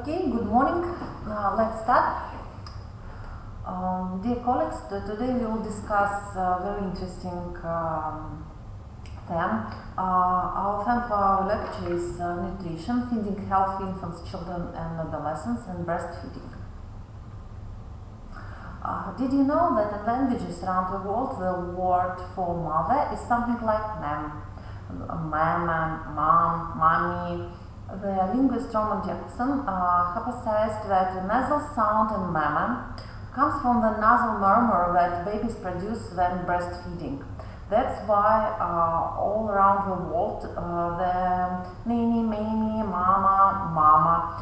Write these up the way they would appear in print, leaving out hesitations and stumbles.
Okay, good morning. Let's start. Dear colleagues, today we will discuss a very interesting theme. Our theme for our lecture is nutrition, feeding healthy infants, children and adolescents, and breastfeeding. Did you know that in languages around the world the word for mother is something like ma'am, mama, mom, mommy? The linguist Roman Jackson hypothesized that the nasal sound in mama comes from the nasal murmur that babies produce when breastfeeding. That's why all around the world the nini, mimi, mama, mama,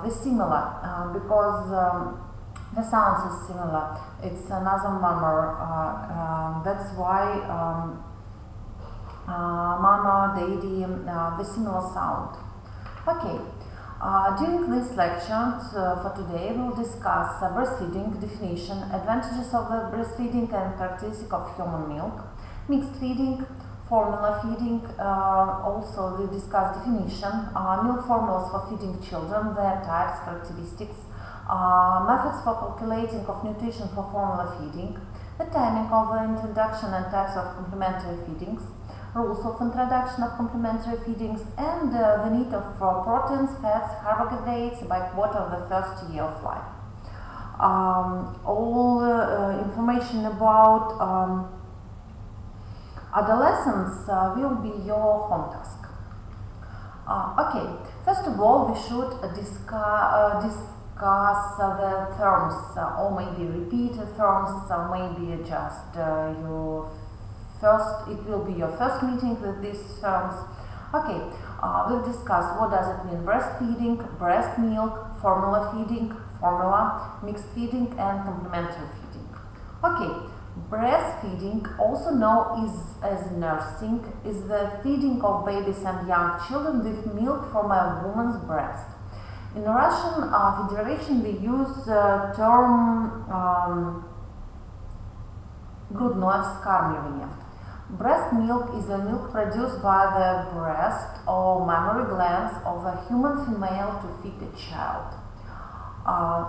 they're similar because the sounds is similar. It's a nasal murmur. That's why mama, daddy, the similar sound. Okay, during this lecture for today we will discuss breastfeeding definition, advantages of the breastfeeding and characteristics of human milk, mixed feeding, formula feeding, also we discuss definition, milk formulas for feeding children, their types, characteristics, methods for calculating of nutrition for formula feeding, the timing of the introduction and types of complementary feedings, rules of introduction of complementary feedings, and the need of proteins, fats, carbohydrates by quota of the first year of life. All information about adolescents will be your home task. Okay, first of all we should discuss the terms, or maybe repeat the terms, maybe just it will be your first meeting with these terms. Okay, we'll discuss what does it mean breastfeeding, breast milk, formula feeding, formula, mixed feeding, and complementary feeding. Okay, breastfeeding, also known as nursing, is the feeding of babies and young children with milk from a woman's breast. In Russian Federation we use term грудное вскармливание. Breast milk is a milk produced by the breast or mammary glands of a human female to feed a child.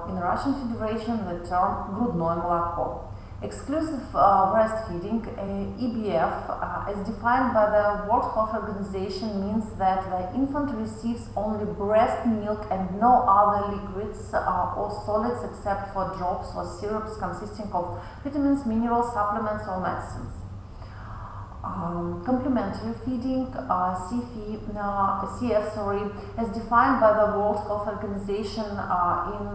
In Russian Federation, the term грудное молоко. Exclusive breastfeeding, EBF, as defined by the World Health Organization, means that the infant receives only breast milk and no other liquids or solids except for drops or syrups consisting of vitamins, minerals, supplements or medicines. Complementary feeding, CF, as defined by the World Health Organization in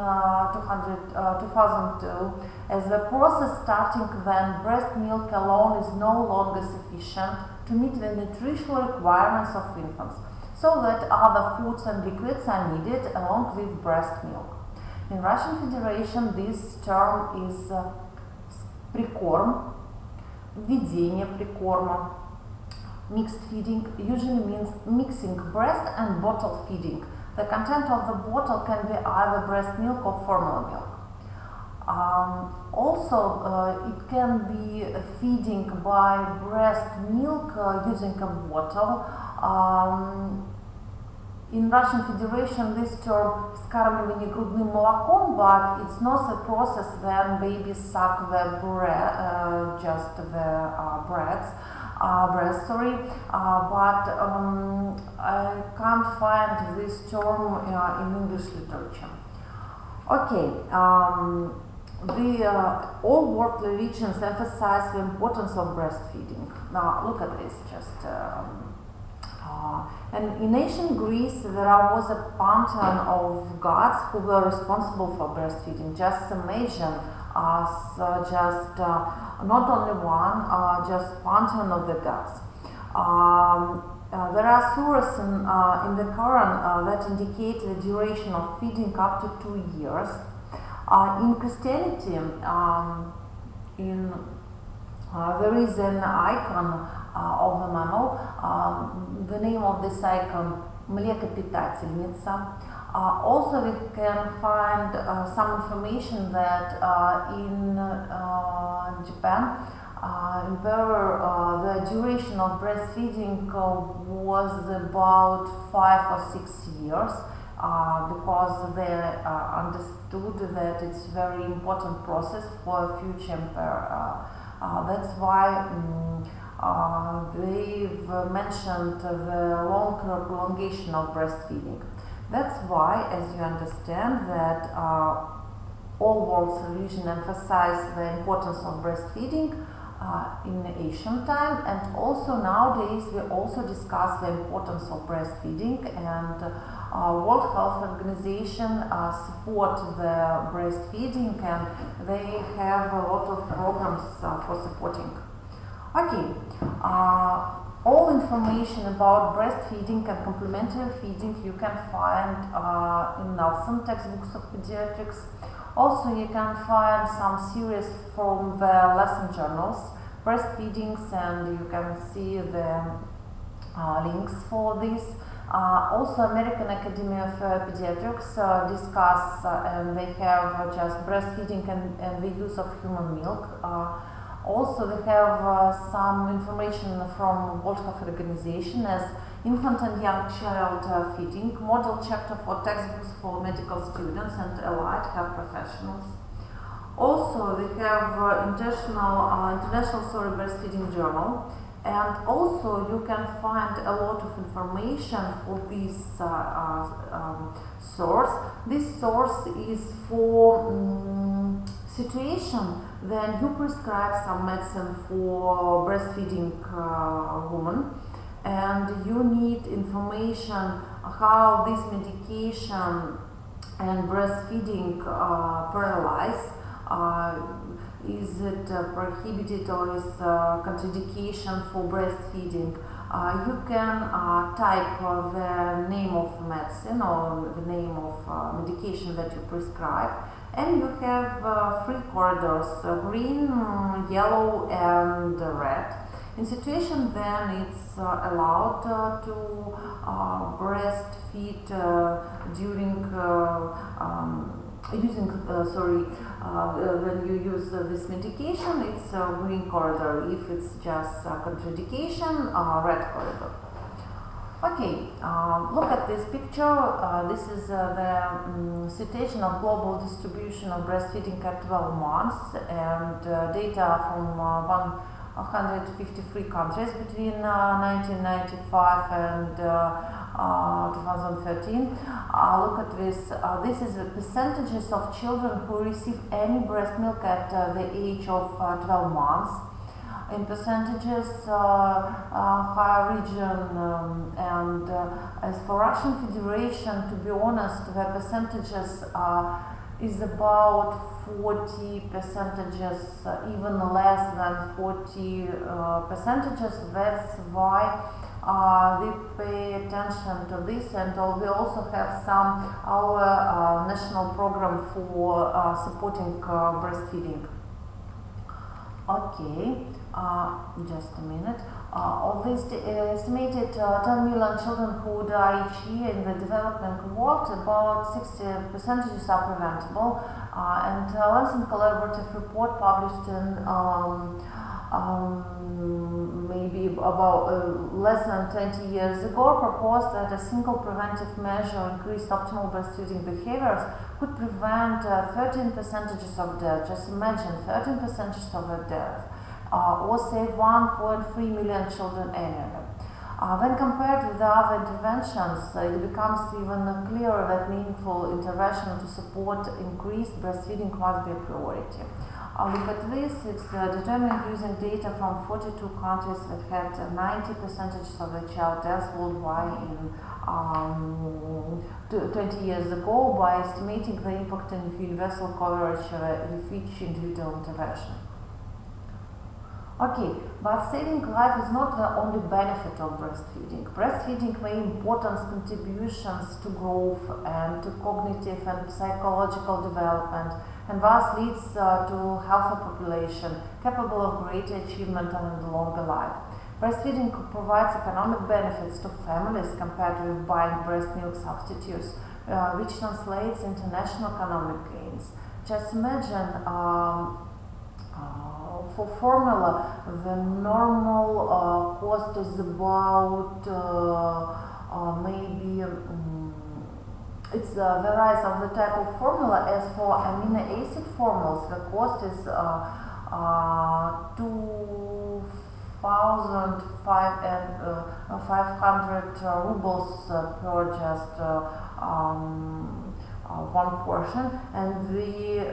2002, as the process starting when breast milk alone is no longer sufficient to meet the nutritional requirements of infants, so that other foods and liquids are needed along with breast milk. In Russian Federation, this term is прикорм. Введение прикорма. Mixed feeding usually means mixing breast and bottle feeding. The content of the bottle can be either breast milk or formula milk. Also, it can be feeding by breast milk using a bottle. In Russian Federation this term вскармливание грудным молоком, but it's not a process when babies suck the breast, but I can't find this term in English literature. Okay, all world religions emphasize the importance of breastfeeding. Now look at this, just and in ancient Greece there was a pantheon of gods who were responsible for breastfeeding. Just imagine just not only one, just pantheon of the gods. There are surahs in the Quran that indicate the duration of feeding up to 2 years. In Christianity, there is an icon of a mammal. The name of this icon, млекопитательница. Also we can find some information that in Japan, the duration of breastfeeding was about 5 or 6 years, because they understood that it's a very important process for future emperor. That's why they've mentioned the long prolongation of breastfeeding. That's why, as you understand, that all world religions emphasize the importance of breastfeeding in Asian time, and also nowadays we also discuss the importance of breastfeeding, and World Health Organization support the breastfeeding, and they have a lot of programs for supporting. Okay, all information about breastfeeding and complementary feeding you can find in Nelson textbooks of pediatrics. Also, you can find some series from the lesson journals, breastfeedings, and you can see the links for this. Also, American Academy of Pediatrics discuss and they have just breastfeeding and the use of human milk. Also, they have some information from World Health Organization as infant and young child feeding, model chapter for textbooks for medical students and allied health professionals. Also, they have International Breastfeeding Journal, and also you can find a lot of information for this source. This source is for situation then you prescribe some medicine for breastfeeding woman, and you need information how this medication and breastfeeding paralyze. Is it prohibited or is contraindication for breastfeeding? You can type the name of medicine or the name of medication that you prescribe, and you have three corridors, green, yellow and red. In situation then it's allowed to breastfeed during when you use this medication, it's green corridor. If it's just contraindication, red corridor. Okay, look at this picture. This is the situation of global distribution of breastfeeding at 12 months and data from 153 countries between 1995 and 2013. Look at this. This is the percentages of children who receive any breast milk at the age of 12 months. In percentages, higher region, and as for Russian Federation, to be honest, the percentages is about 40 percentages, even less than 40 percentages. That's why we pay attention to this, and we also have our national program for supporting breastfeeding. Okay, just a minute. Of these estimated 10 million children who die each year in the developing world, about 60% are preventable. And Lancet collaborative report published in maybe about less than 20 years ago proposed that a single preventive measure, increased optimal breastfeeding behaviors, could prevent 13% of death. Just imagine 13% of a death, or save 1.3 million children annually. When compared with the other interventions, it becomes even clearer that meaningful intervention to support increased breastfeeding must be a priority. Look at this, it's determined using data from 42 countries that had 90% of the child deaths worldwide in 20 years ago by estimating the impact in universal coverage with each individual intervention. Okay, but saving life is not the only benefit of breastfeeding. Breastfeeding makes important contributions to growth and to cognitive and psychological development, and thus leads to healthy population capable of greater achievement and longer life. Breastfeeding provides economic benefits to families compared with buying breast milk substitutes, which translates into national economic gains. Just imagine for formula, the normal cost is about maybe varies of the type of formula. As for amino acid formulas, the cost is 2,500 rubles per just one portion, and the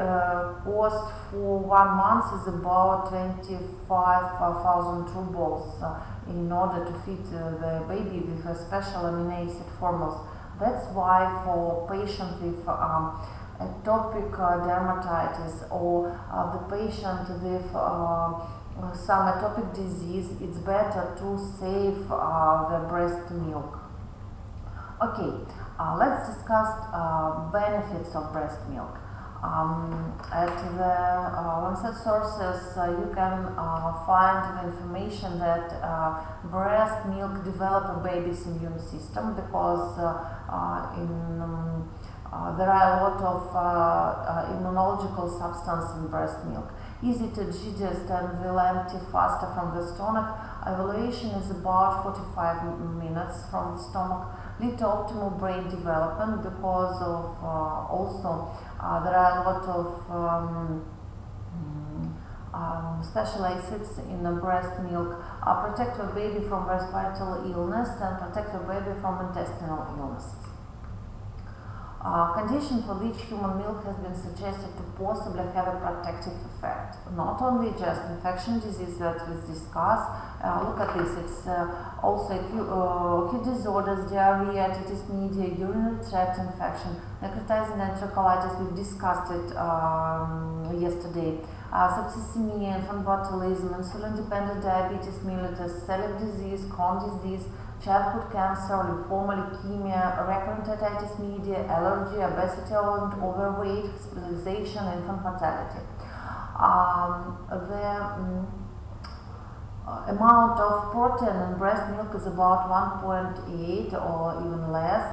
cost for 1 month is about 25,000 rubles in order to feed the baby with a special amino acid formulas. That's why for patients with atopic dermatitis or the patient with some atopic disease, it's better to save the breast milk. Okay, let's discuss benefits of breast milk. At the Lancet sources, you can find the information that breast milk develop a baby's immune system because there are a lot of immunological substance in breast milk. Easy to digest and will empty faster from the stomach. Evaluation is about 45 minutes from the stomach. Lead to optimal brain development because of also there are a lot of special acids in the breast milk. Protect the baby from respiratory illness and protect the baby from intestinal illnesses. Condition for which human milk has been suggested to possibly have a protective effect. Not only just infection disease that we discussed. Look at this, it's also acute disorders, diarrhea, otitis media, urinary tract infection, necrotizing enterocolitis, we've discussed it yesterday. Septicemia, infant botulism, insulin-dependent diabetes mellitus, celiac disease, Crohn's disease, childhood cancer, lymphoma, leukemia, recurrent otitis media, allergy, obesity and overweight, hospitalization, infant mortality. The amount of protein in breast milk is about 1.8 or even less.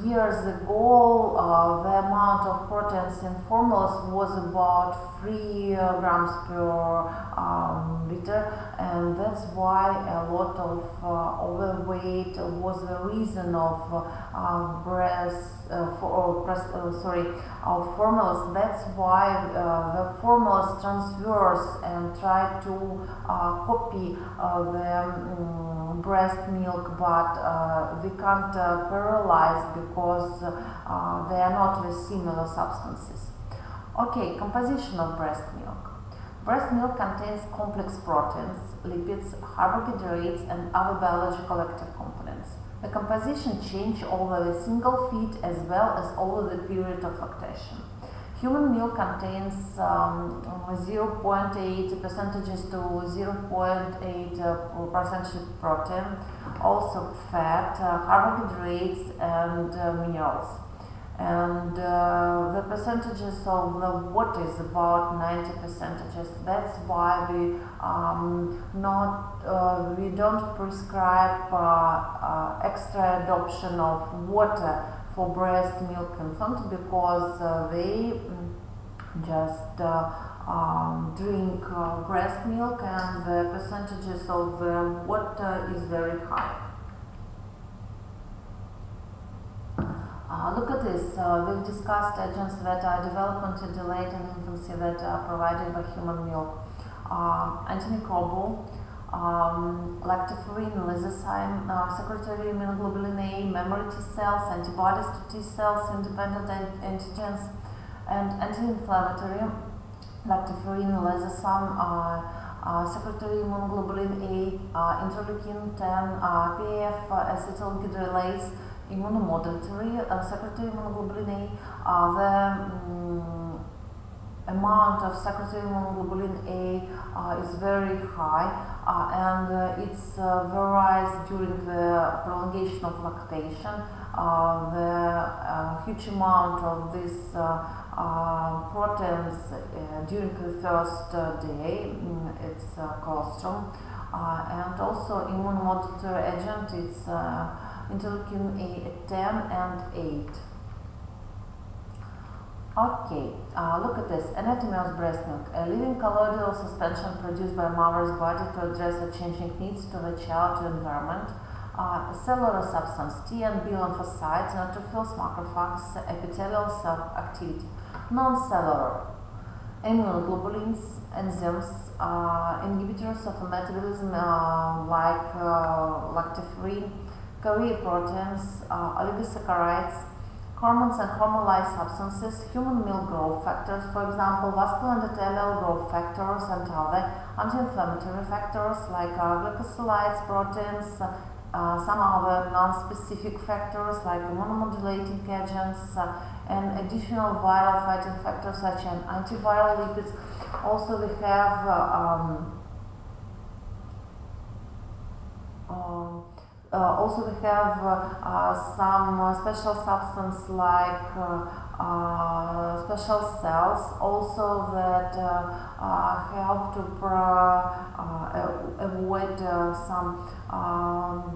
Years ago, the amount of proteins in formulas was about 3 grams per liter, and that's why a lot of overweight was the reason of formulas. That's why the formulas transverse and try to copy the breast milk, but we can't parallelize because they are not with similar substances. Okay, composition of breast milk. Breast milk contains complex proteins, lipids, carbohydrates, and other biological active components. The composition changes over the single feed as well as over the period of lactation. Human milk contains 0.8 percentages to 0.8 percentage protein, also fat, carbohydrates, and minerals. And the percentages of the water is about 90 percentages. That's why we don't prescribe extra adoption of water for breast milk infant because they just drink breast milk and the percentages of the water is very high. Look at this, we've discussed agents that are developmentally delayed in infancy that are provided by human milk. Antimicrobial, lactoferrin, lysozyme, secretory immunoglobulin A, memory T cells, antibodies to T cells, independent antigens, and anti-inflammatory, lactoferrin, lysozyme, secretory immunoglobulin A, interleukin 10, PAF, acetylgidrolase, immunomodulatory, secretory immunoglobulin A, the amount of secretory immunoglobulin A is very high, and it varies during the prolongation of lactation. The huge amount of these proteins during the first day, it's colostrum, and also immunomodulatory agent, it's interleukin 10 and 8. Okay, look at this. Anatomy of breast milk. A living colloidal suspension produced by mother's body to address the changing needs to the child to environment. cellular substance T and B lymphocytes, neutrophils, macrophages, epithelial cell activity. Non-cellular immunoglobulins, enzymes, inhibitors of metabolism like lactoferrin, carrier proteins, oligosaccharides, hormones and hormone-like substances, human milk growth factors, for example, vascular endothelial growth factors and other anti-inflammatory factors like glycosides, proteins, some other non-specific factors like immunomodulating agents, and additional viral fighting factors such as antiviral lipids. Also, we have some special substance like special cells also that help to avoid some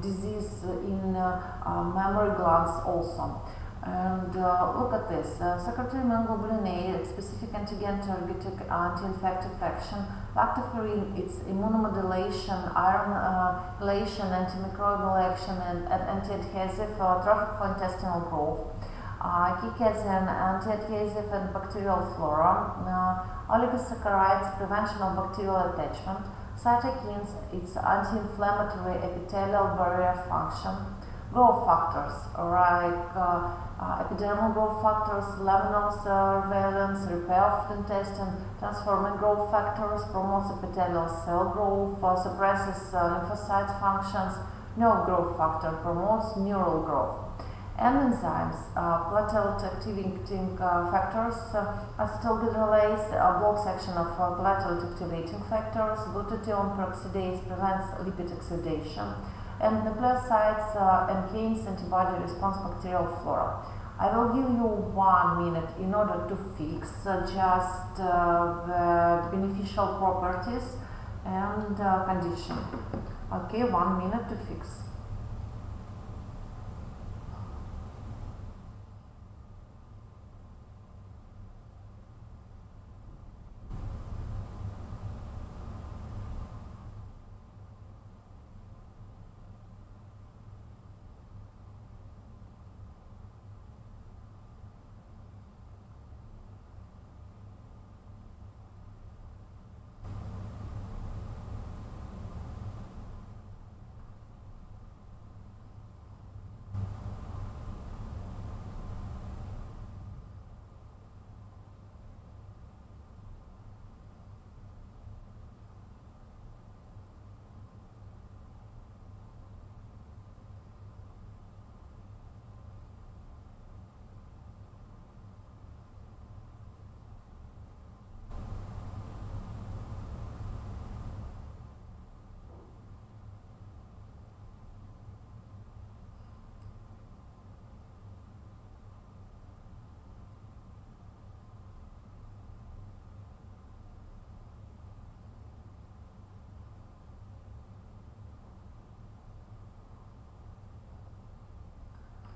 disease in mammary glands also. And look at this, secretory immunoglobulin A, specific antigen targeted anti-infective action, lactoferrin, its immunomodulation, iron chelation, antimicrobial action, and anti-adhesive, trophic for intestinal growth, kikazian, anti-adhesive and bacterial flora, oligosaccharides, prevention of bacterial attachment, cytokines, its anti-inflammatory epithelial barrier function, growth factors like epidermal growth factors, laminar surveillance, repair of the intestine, transforming growth factors, promotes epithelial cell growth, suppresses lymphocyte functions, nerve growth factor, promotes neural growth. And enzymes, platelet activating factors, acetylglycolase blocks action of platelet activating factors, glutathione peroxidase prevents lipid oxidation, and nucleosides enhance antibody response bacterial flora. I will give you 1 minute in order to fix just the beneficial properties and condition. Okay, 1 minute to fix.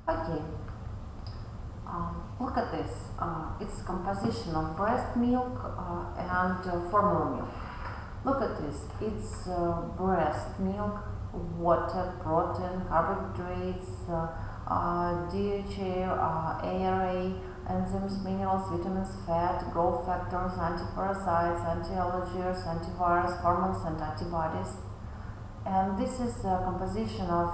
Okay, look at this. It's composition of breast milk and formula milk. Look at this. It's breast milk, water, protein, carbohydrates, DHA, ARA, enzymes, minerals, vitamins, fat, growth factors, antiparasites, anti-allergens, antivirus, hormones, and antibodies. And this is the composition of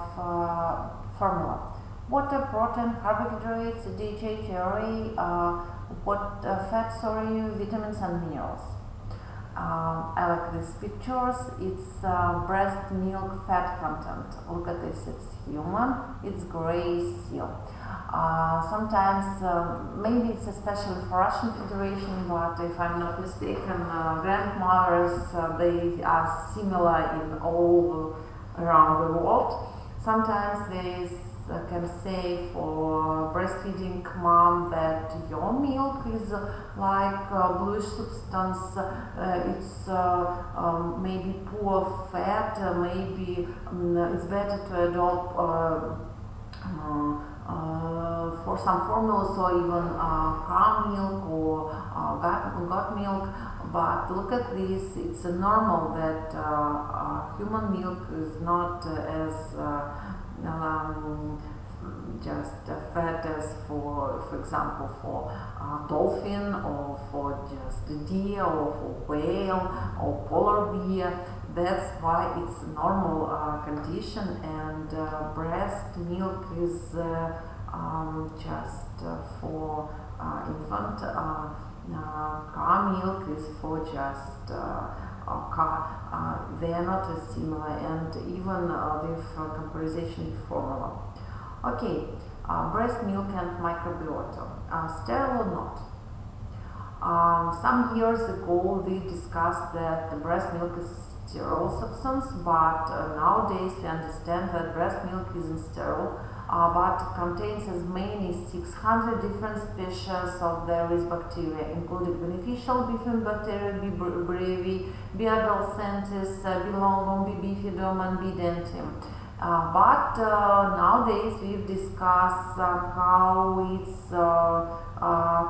formula. Water, protein, carbohydrates, DHA, ARA, fat, vitamins, and minerals. I like these pictures. It's breast milk fat content. Look at this. It's human. It's gray seal. Sometimes, maybe it's especially for Russian Federation, but if I'm not mistaken, grandmothers, they are similar in all around the world. Sometimes they can say for breastfeeding mom that your milk is like bluish substance, it's maybe poor fat, maybe it's better to adopt for some formulas or even cow milk or goat milk. But look at this, it's normal that human milk is not as just fed as for example, for dolphin, or for just deer, or for whale, or polar bear. That's why it's a normal condition, and breast milk is just for infant. Cow milk is for just they are not as similar, and even with comparison formula. Okay, breast milk and microbiota, sterile or not? Some years ago we discussed that the breast milk is sterile substance, but nowadays we understand that breast milk isn't sterile, but contains as many 600 different species of various bacteria, including beneficial bifidobacteria, B. brevi, B. adolescentes, B. longum, B. bifidum, and B. dentim. But nowadays we've discussed how it's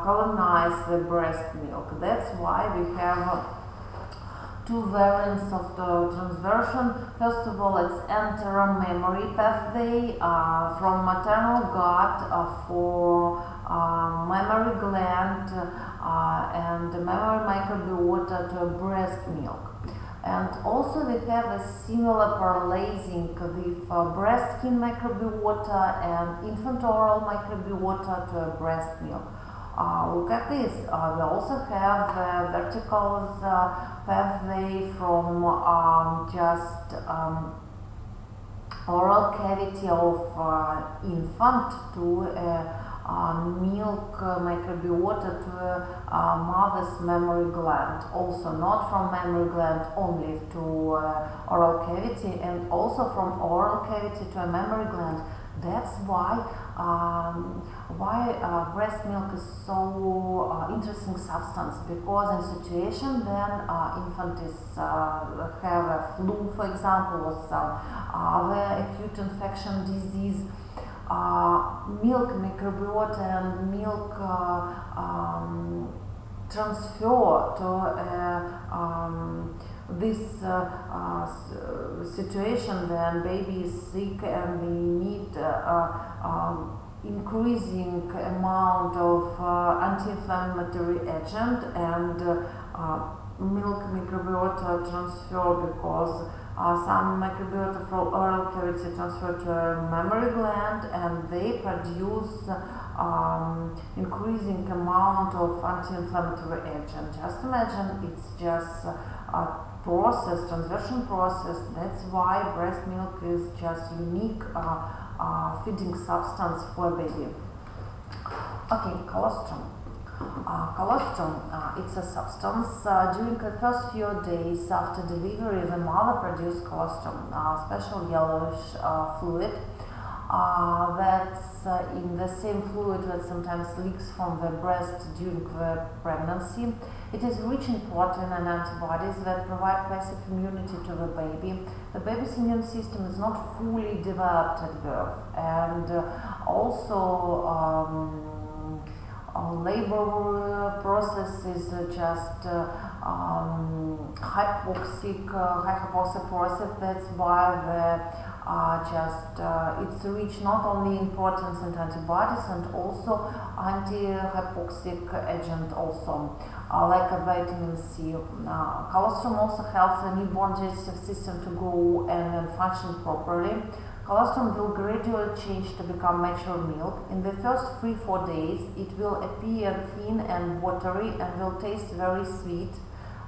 colonized the breast milk. That's why we have two variants of the transversion. First of all, it's enteromammary pathway from maternal gut for mammary gland and the mammary microbiota to breast milk. And also we have a similar parallelising with breast skin microbiota and infant oral microbiota to breast milk. Look at this. We also have vertical pathway from just oral cavity of infant to milk microbiota to mother's mammary gland, also not from mammary gland only to oral cavity, and also from oral cavity to a mammary gland. That's why breast milk is so interesting substance, because in situation when infant is have a flu, for example, or some other acute infection disease, milk microbiota and milk transfer to this situation when baby is sick and we need increasing amount of anti-inflammatory agent, and milk microbiota transfer, because some microbiota from oral cavity transfer to a mammary gland, and they produce increasing amount of anti-inflammatory agent. Just imagine, it's just a process, transversion process. That's why breast milk is just unique feeding substance for baby. Okay, colostrum. Colostrum, it's a substance. During the first few days after delivery, the mother produces colostrum, special yellowish fluid that's in the same fluid that sometimes leaks from the breast during the pregnancy. It is rich in protein and antibodies that provide passive immunity to the baby. The baby's immune system is not fully developed at birth, and also labor process is just hypoxic process. That's why the it's rich not only in proteins and antibodies, and also anti-hypoxic agent also, like a vitamin C. Colostrum also helps the newborn digestive system to grow and function properly. Colostrum will gradually change to become mature milk. In the first 3-4 days, it will appear thin and watery and will taste very sweet.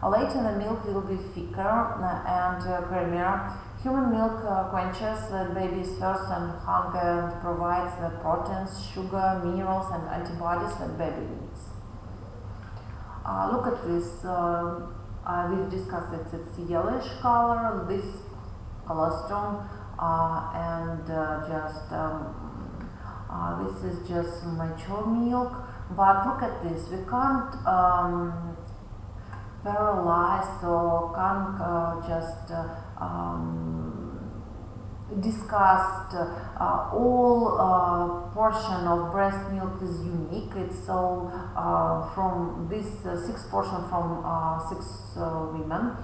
Later, the milk will be thicker and creamier. Human milk quenches the baby's thirst and hunger and provides the proteins, sugar, minerals, and antibodies that baby needs. Look at this. We've discussed it. It's yellowish color. This colostrum. And this is just mature milk, but look at this, we can't paralyze or can't just discussed all portion of breast milk is unique. It's so from this 6 portion from 6 women,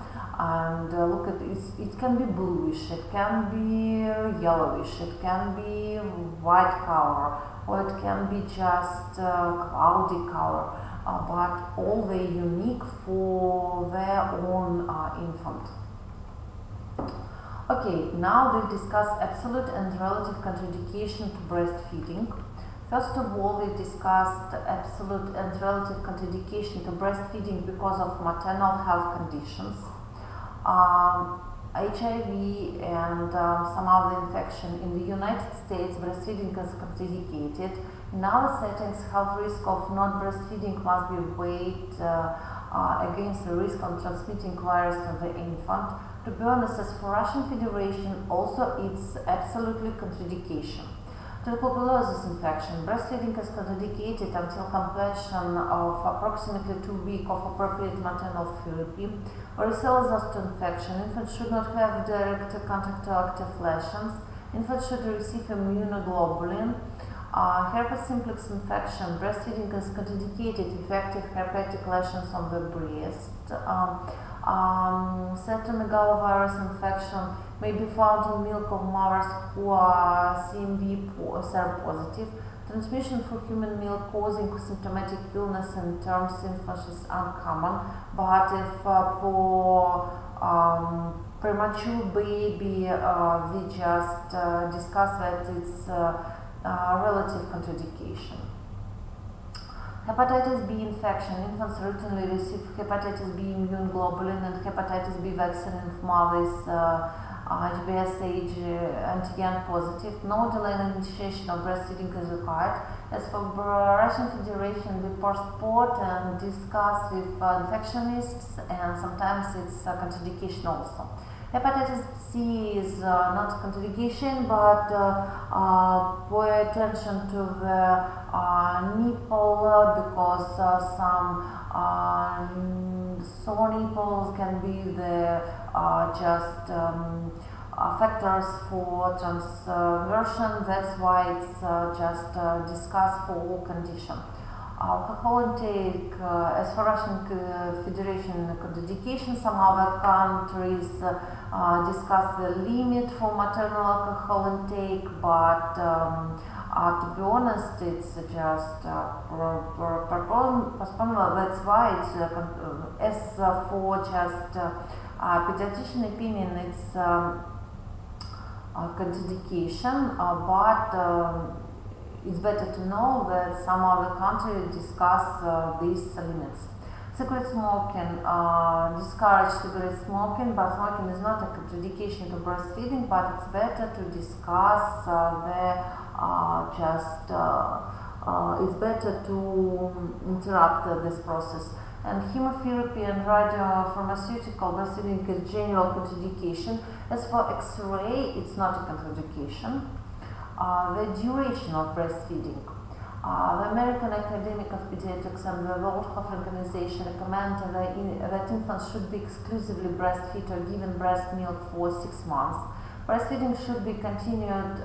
and look at it. It can be bluish, it can be yellowish, it can be white color, or it can be just cloudy color, but all very unique for their own infant. Okay, now we discuss absolute and relative contraindication to breastfeeding. First of all, we discussed absolute and relative contraindication to breastfeeding because of maternal health conditions, HIV and some other infection. In the United States, breastfeeding is contraindicated. In other settings, health risk of not breastfeeding must be weighed against the risk of transmitting virus to the infant. To be honest, as for Russian Federation, also it's absolutely contraindication. Tuberculosis infection. Breastfeeding is contraindicated until completion of approximately 2 weeks of appropriate maternal therapy. Varicella zoster infection. Infants should not have direct contact to active lesions. Infants should receive immunoglobulin. Herpes simplex infection. Breastfeeding is contraindicated if active herpetic lesions on the breast. Cytomegalovirus infection may be found in milk of mothers who are CMV seropositive. Transmission through human milk causing symptomatic illness in terms infants is uncommon, but if for premature baby, we just discuss that it's relative contraindication. Hepatitis B infection. Infants routinely receive hepatitis B immune globulin and hepatitis B vaccine if mother is HBsAg antigen positive. No delay in initiation of breastfeeding is required. As for Russian Federation, we postpone and discuss with infectionists, and sometimes it's a contraindication also. Hepatitis C is not a contraindication, but pay attention to the nipple because some sore nipples can be the factors for transversion. That's why it's just discussed for all conditions. Alcohol intake, as for Russian Federation contraindication, some other countries discuss the limit for maternal alcohol intake, but to be honest, it's just postponement. That's why it's as for just pediatrician opinion, it's contraindication, but it's better to know that some other countries discuss these limits. Cigarette smoking, discourage cigarette smoking, but smoking is not a contraindication to breastfeeding, but it's better to discuss it's better to interrupt this process. And chemotherapy and radiopharmaceutical breastfeeding is general contraindication. As for X-ray, it's not a contraindication. The duration of breastfeeding. The American Academy of Pediatrics and the World Health Organization recommend that infants should be exclusively breastfed or given breast milk for 6 months. Breastfeeding should be continued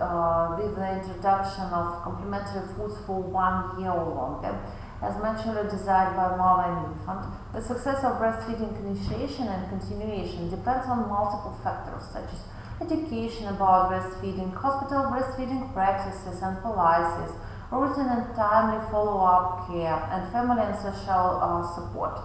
with the introduction of complementary foods for 1 year or longer, as mutually desired by mother and infant. The success of breastfeeding initiation and continuation depends on multiple factors such as education about breastfeeding, hospital breastfeeding practices and policies, routine and timely follow-up care, and family and social support.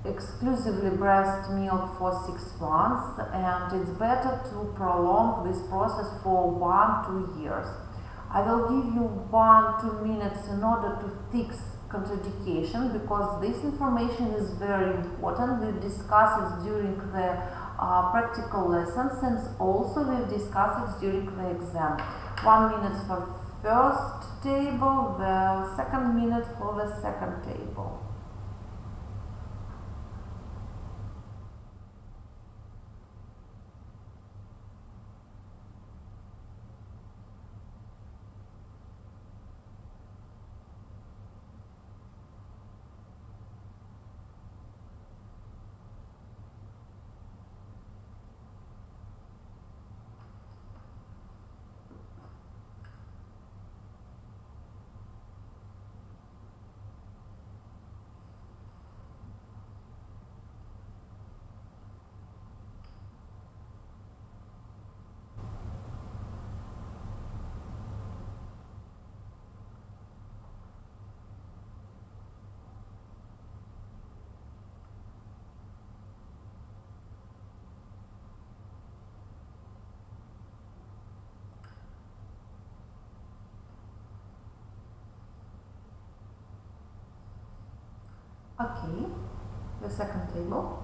Exclusively breast milk for 6 months, and it's better to prolong this process for 1-2 years. I will give you 1-2 minutes in order to fix contraindication, because this information is very important. We discuss it during the practical lessons, and also we discuss it during the exam. 1 minute for first table, the second minute for the second table. Okay, the second table.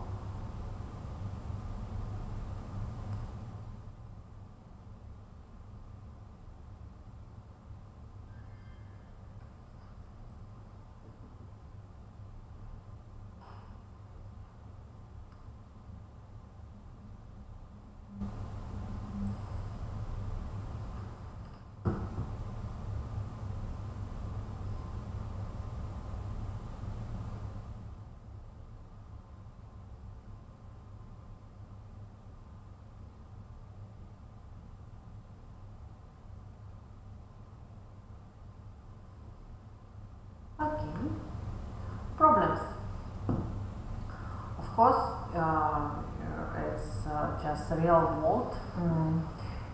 Okay, problems. Of course, it's just a real world.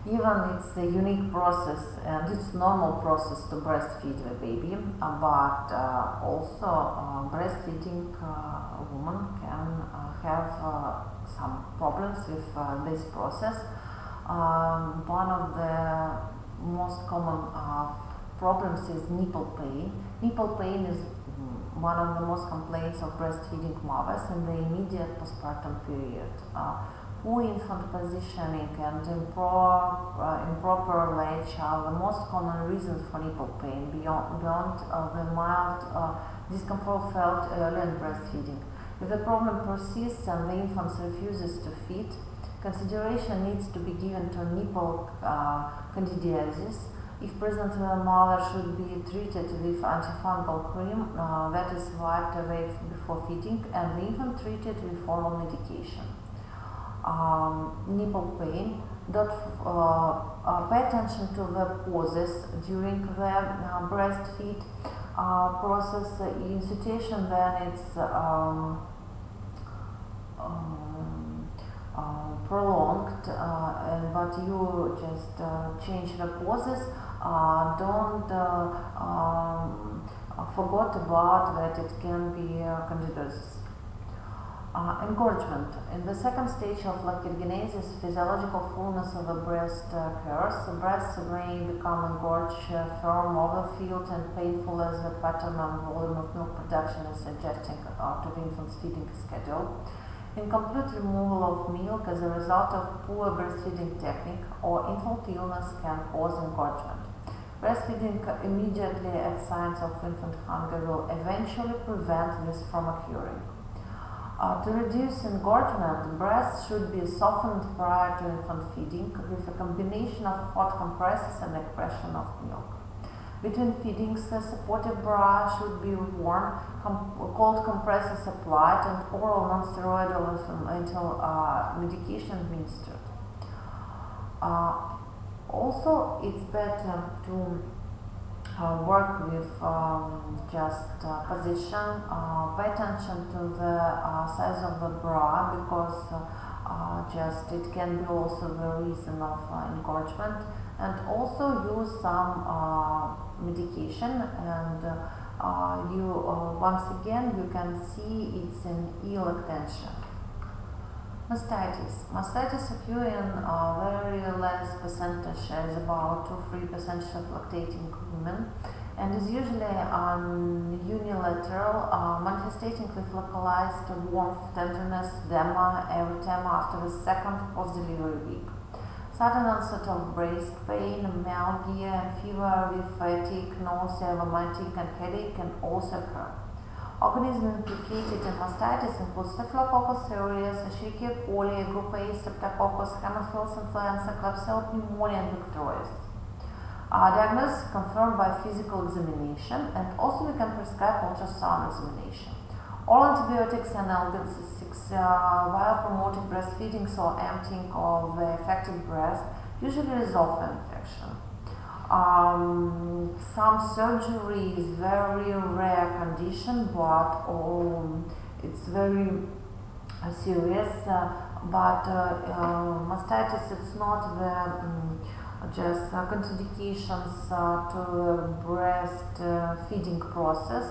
Even it's a unique process and it's normal process to breastfeed the baby, but also breastfeeding woman can have some problems with this process. One of the most common problems is nipple pain. Nipple pain is one of the most complaints of breastfeeding mothers in the immediate postpartum period. Poor infant positioning and improper latch are the most common reasons for nipple pain, beyond the mild discomfort felt early in breastfeeding. If the problem persists and the infant refuses to feed, consideration needs to be given to nipple candidiasis. If present, the mother should be treated with antifungal cream that is wiped away before feeding, and the infant treated with oral medication. Nipple pain. Pay attention to the pauses during the breastfeed process. In situation then it's prolonged, but you just change the pauses. Don't forget about that it can be candidiasis. Engorgement. In the second stage of lichenogenesis, physiological fullness of the breast occurs. The breasts may become engorged, firm, overfilled, and painful as the pattern and volume of milk production is adjusting to the infant's feeding schedule. Incomplete removal of milk as a result of poor breastfeeding technique or infant illness can cause engorgement. Breastfeeding immediately at signs of infant hunger will eventually prevent this from occurring. To reduce engorgement, breasts should be softened prior to infant feeding with a combination of hot compresses and expression of milk. Between feedings, a supportive bra should be worn, cold compresses applied, and oral non-steroidal until medication administered. Also, it's better to work with just position. Pay attention to the size of the bra, because just it can be also the reason of engorgement, and also use some medication, and you once again you can see it's an ill extension. Mastitis. Mastitis occur in very less percentage, as about 2-3% of lactating women, and is usually unilateral, manifesting with localized warmth, tenderness, edema, erythema after the second post-delivery week. Sudden onset of breast pain, myalgia, and fever with fatigue, nausea, vomiting, and headache can also occur. Organisms implicated in mastitis include Staphylococcus aureus, Escherichia coli, Group A, Streptococcus, Haemophilus influenza, Klebsiella pneumonia, and Victorious. Diagnosis confirmed by physical examination, and also we can prescribe ultrasound examination. All antibiotics and analgesics while promoting breastfeeding or emptying of the affected breast usually resolve the infection. Some surgery is very rare condition, but it's very serious. But mastitis, it's not the just contraindications to the breastfeeding process.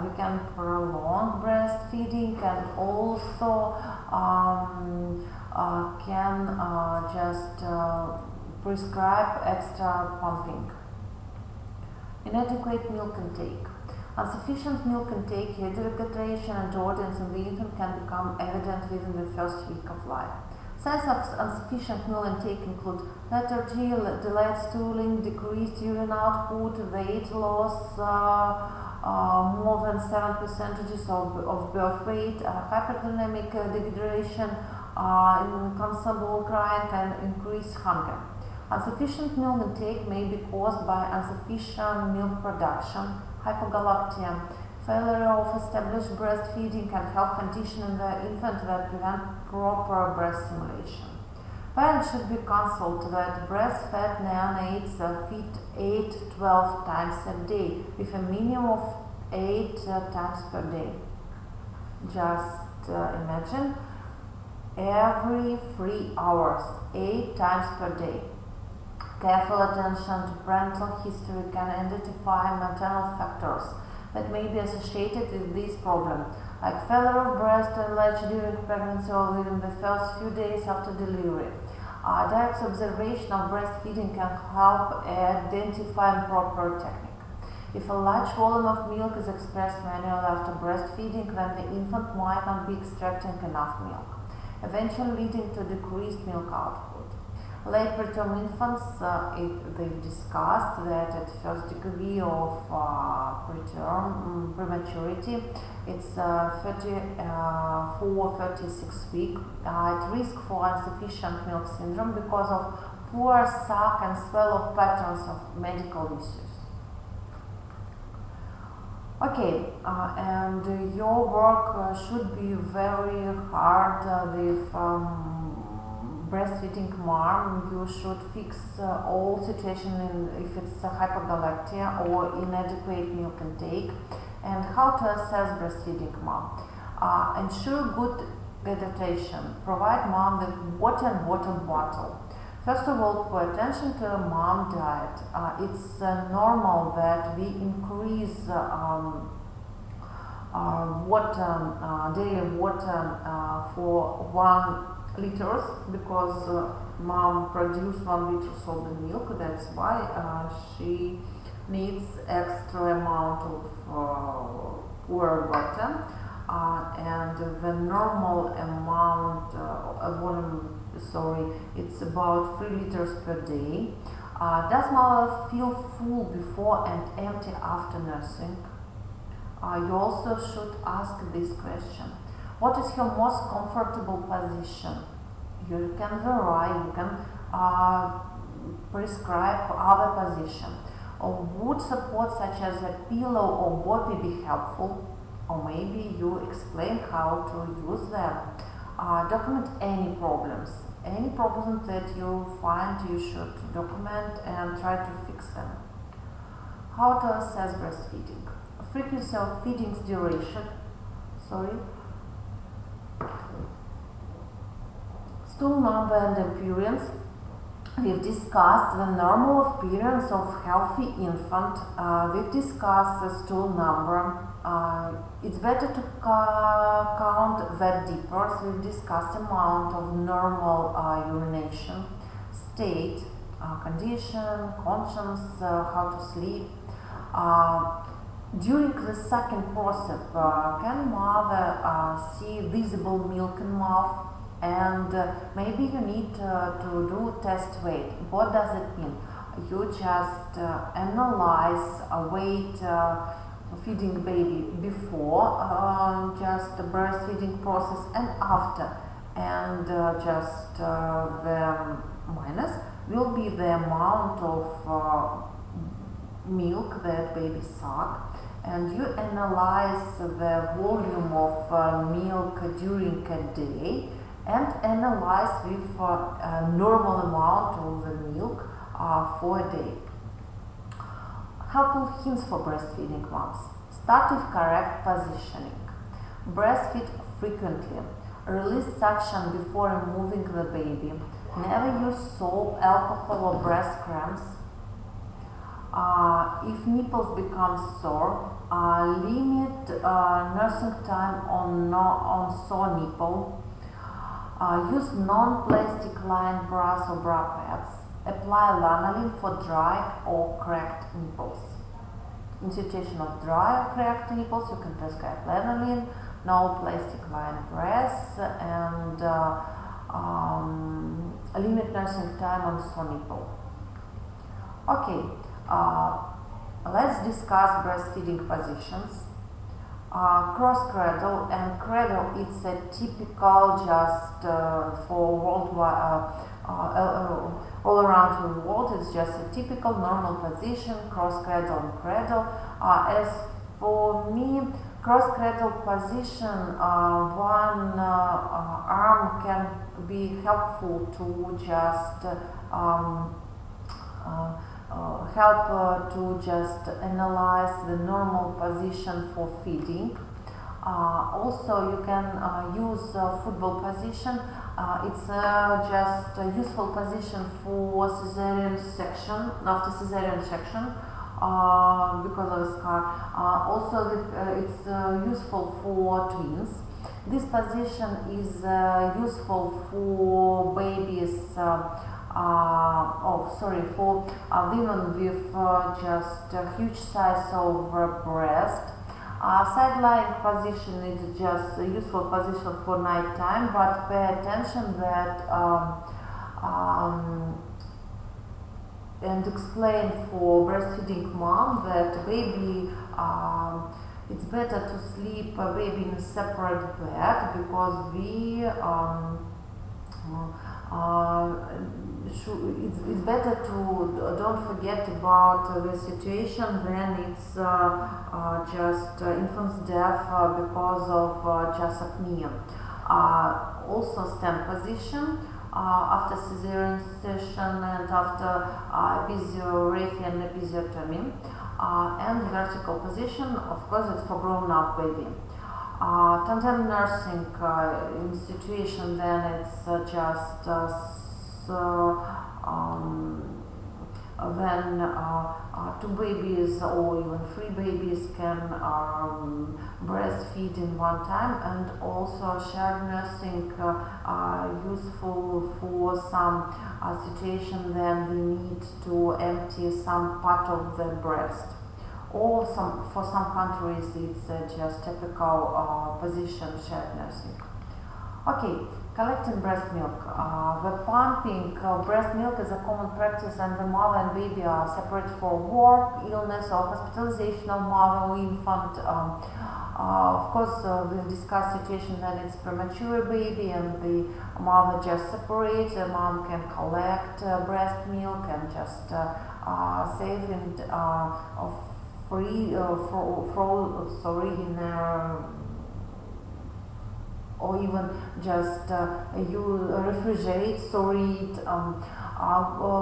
We can prolong breastfeeding, and also can just prescribe extra pumping. Inadequate milk intake. Insufficient milk intake, hydration, and jaundice in the infant can become evident within the first week of life. Signs of insufficient milk intake include lethargy, delayed stooling, decreased urine output, weight loss, more than 7% of birth weight, hyperdynamic dehydration, inconsolable crying, and increased hunger. Insufficient milk intake may be caused by insufficient milk production, hypogalactia, failure of established breastfeeding, and health condition in the infant that prevent proper breast stimulation. Parents should be counseled that breastfed neonates feed 8-12 times a day, with a minimum of 8 times per day. Just imagine every 3 hours, 8 times per day. Careful attention to parental history can identify maternal factors that may be associated with this problem, like failure of breast and latch during pregnancy or within the first few days after delivery. Direct observation of breastfeeding can help identify proper technique. If a large volume of milk is expressed manually after breastfeeding, then the infant might not be extracting enough milk, eventually leading to decreased milk output. Late preterm infants, they've discussed that at first degree of preterm prematurity, it's 34-36 weeks, at risk for insufficient milk syndrome because of poor suck and swallow patterns of medical issues. Okay, and your work should be very hard with breastfeeding mom. You should fix all situation if it's hypogalactia or inadequate milk intake, and how to assess breastfeeding mom. Ensure good hydration. Provide mom with water and water bottle. First of all, pay attention to a mom diet. It's normal that we increase daily water for 1 liters because mom produces 1 liter of the milk. That's why she needs extra amount of pure water, and the normal amount it's about 3 liters per day. Does mother feel full before and empty after nursing? You also should ask this question. What is her most comfortable position? You can vary, you can prescribe other position. Would support such as a pillow or body be helpful? Or maybe you explain how to use them. Document any problems. Any problems that you find, you should document and try to fix them. How to assess breastfeeding? Frequency of feedings, duration. Stool number and appearance. We've discussed the normal appearance of healthy infant. We've discussed the stool number. It's better to count that dippers. We've discussed amount of normal urination, state, condition, conscience, how to sleep. During the sucking process, can mother see visible milk in mouth? And maybe you need to do test weight. What does it mean? You just analyze weight feeding baby before just the breastfeeding process and after, and just the minus will be the amount of milk that baby suck, and you analyze the volume of milk during a day and analyze with a normal amount of the milk for a day. Helpful hints for breastfeeding moms. Start with correct positioning. Breastfeed frequently. Release suction before removing the baby. Never use soap, alcohol, or breast cramps. If nipples become sore, limit nursing time on sore nipple. Use non-plastic lined bras or bra pads. Apply lanolin for dry or cracked nipples. In situation of dry or cracked nipples, you can prescribe lanolin, no plastic wine press, and limit nursing time on sore nipple. Okay, let's discuss breastfeeding positions. Cross cradle and cradle, it's a typical just for worldwide, all around the world. It's just a typical normal position, cross cradle and cradle. As for me, cross cradle position, one arm can be helpful to just help to just analyze the normal position for feeding. Also, you can use football position. It's just a useful position for cesarean section, after cesarean section, because of the scar. Also, it's useful for twins. This position is useful for babies. For women with just a huge size of breast. Side-lying position is just a useful position for night time, but pay attention that and explain for breastfeeding mom that baby it's better to sleep a baby in a separate bed, because it's better to don't forget about the situation when it's just infant's death because of just apnea. Also stand position after cesarean section and after episiotomy and episiotomy, and vertical position, of course, it's for grown-up baby. Tandem nursing in situation, then it's just when two babies or even three babies can breastfeed in one time, and also shared nursing useful for some situation when we need to empty some part of the breast. Or for some countries it's just typical position shared nursing. Okay, collecting breast milk. The pumping of breast milk is a common practice, and the mother and baby are separate for work, illness, or hospitalization of mother or infant. Of course, we've discussed situation when it's premature baby and the mother just separates. The mom can collect breast milk and just save it free or even just you refrigerate, it.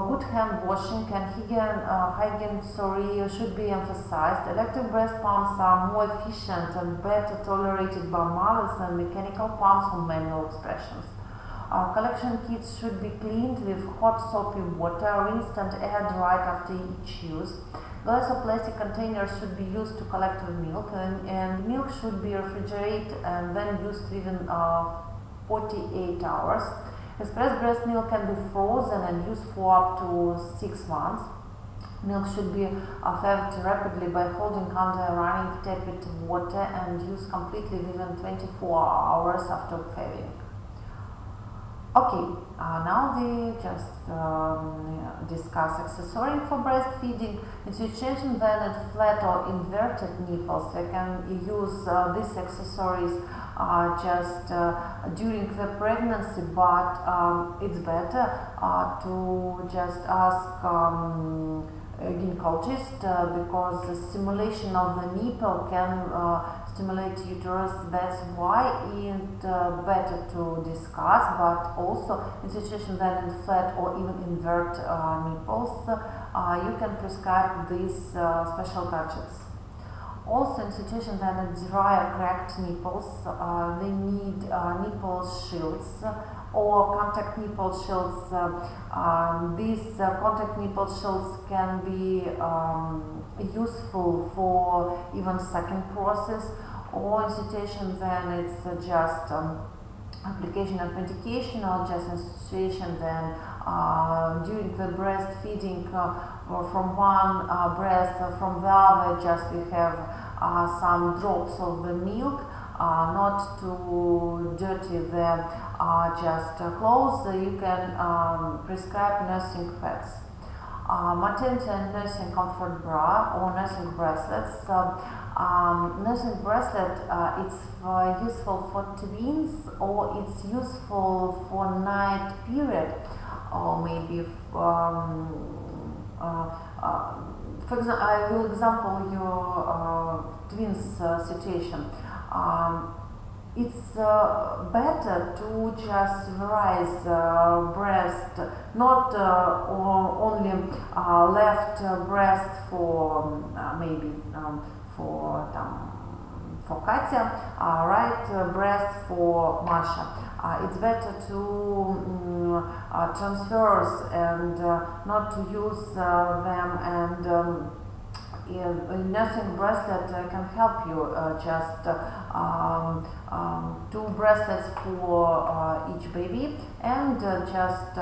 Good hand washing and hygiene should be emphasized. Electric breast pumps are more efficient and better tolerated by mothers than mechanical pumps or manual expressions. Collection kits should be cleaned with hot soapy water, rinsed and air dried after each use. Glass or plastic containers should be used to collect the milk, and milk should be refrigerated and then used within 48 hours. Express breast milk can be frozen and used for up to 6 months. Milk should be fed rapidly by holding under running tepid water and used completely within 24 hours after feeding. Okay, now we just discuss accessories for breastfeeding. In situation when it's flat or inverted nipples, we can use these accessories just during the pregnancy, but it's better to just ask gynecologist because the stimulation of the nipple can stimulate uterus. That's why it's better to discuss, but also in situation when it's flat or even invert nipples, you can prescribe these special gadgets. Also in situation when it's dry or cracked nipples, they need nipple shields or contact nipple shields. These contact nipple shields can be useful for even sucking process, or in situation when it's just application of medication, or just in situation when during the breastfeeding from one breast from the other, just we have some drops of the milk, not to dirty the just clothes. You can prescribe nursing pads. Maternity and nursing comfort bra or nursing bracelets. Nursing bracelet, it's useful for twins, or it's useful for night period, or maybe for example, I will example your twins situation. It's better to just raise breast, not only left breast for maybe for Katya, right breast for Masha. It's better to transfers and not to use them, and nursing bracelet can help you just 2 bracelets for each baby, and just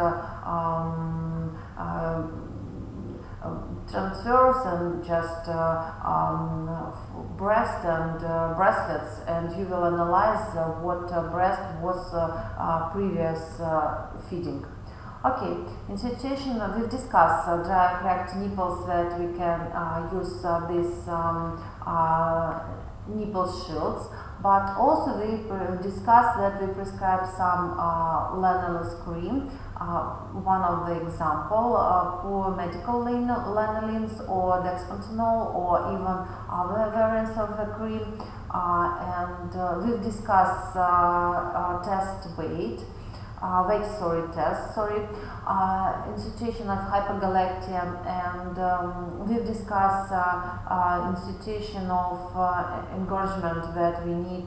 transfers and just breast and bracelets, and you will analyze what breast was previous feeding. Okay, in situation we've discussed dry cracked nipples, that we can use these nipple shields, but also we discussed that we prescribe some lanolin cream. One of the example for medical lanolins or dexpantanol, or even other variants of the cream, and we've discussed test weight. In situation of hypergalactia, and we've discussed in situation of engorgement, that we need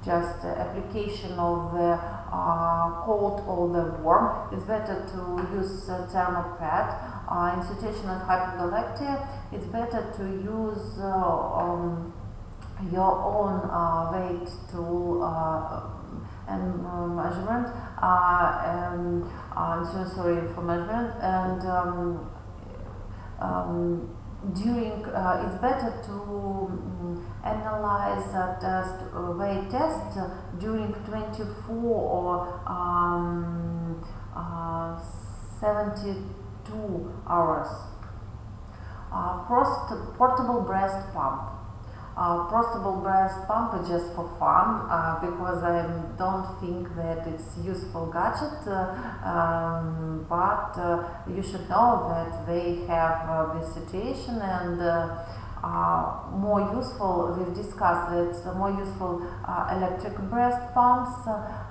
just application of the cold or the warm. It's better to use thermal pad. In situation of hypergalactia, it's better to use your own weight tool and measurement, for measurement, and during it's better to analyze weight test during 24 or 72 hours. Portable breast pump. Portable breast pump is just for fun, because I don't think that it's useful gadget, but you should know that they have this situation, and more useful, we've discussed that more useful electric breast pumps,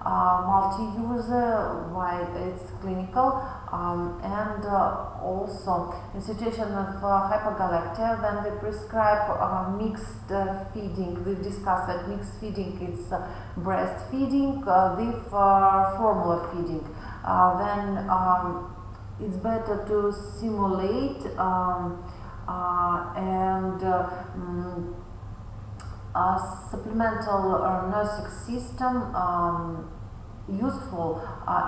multi-user, why it's clinical, and also in situation of hypergalactia, then we prescribe mixed feeding. We've discussed that mixed feeding is breastfeeding with formula feeding. Then it's better to simulate and supplemental nursing system useful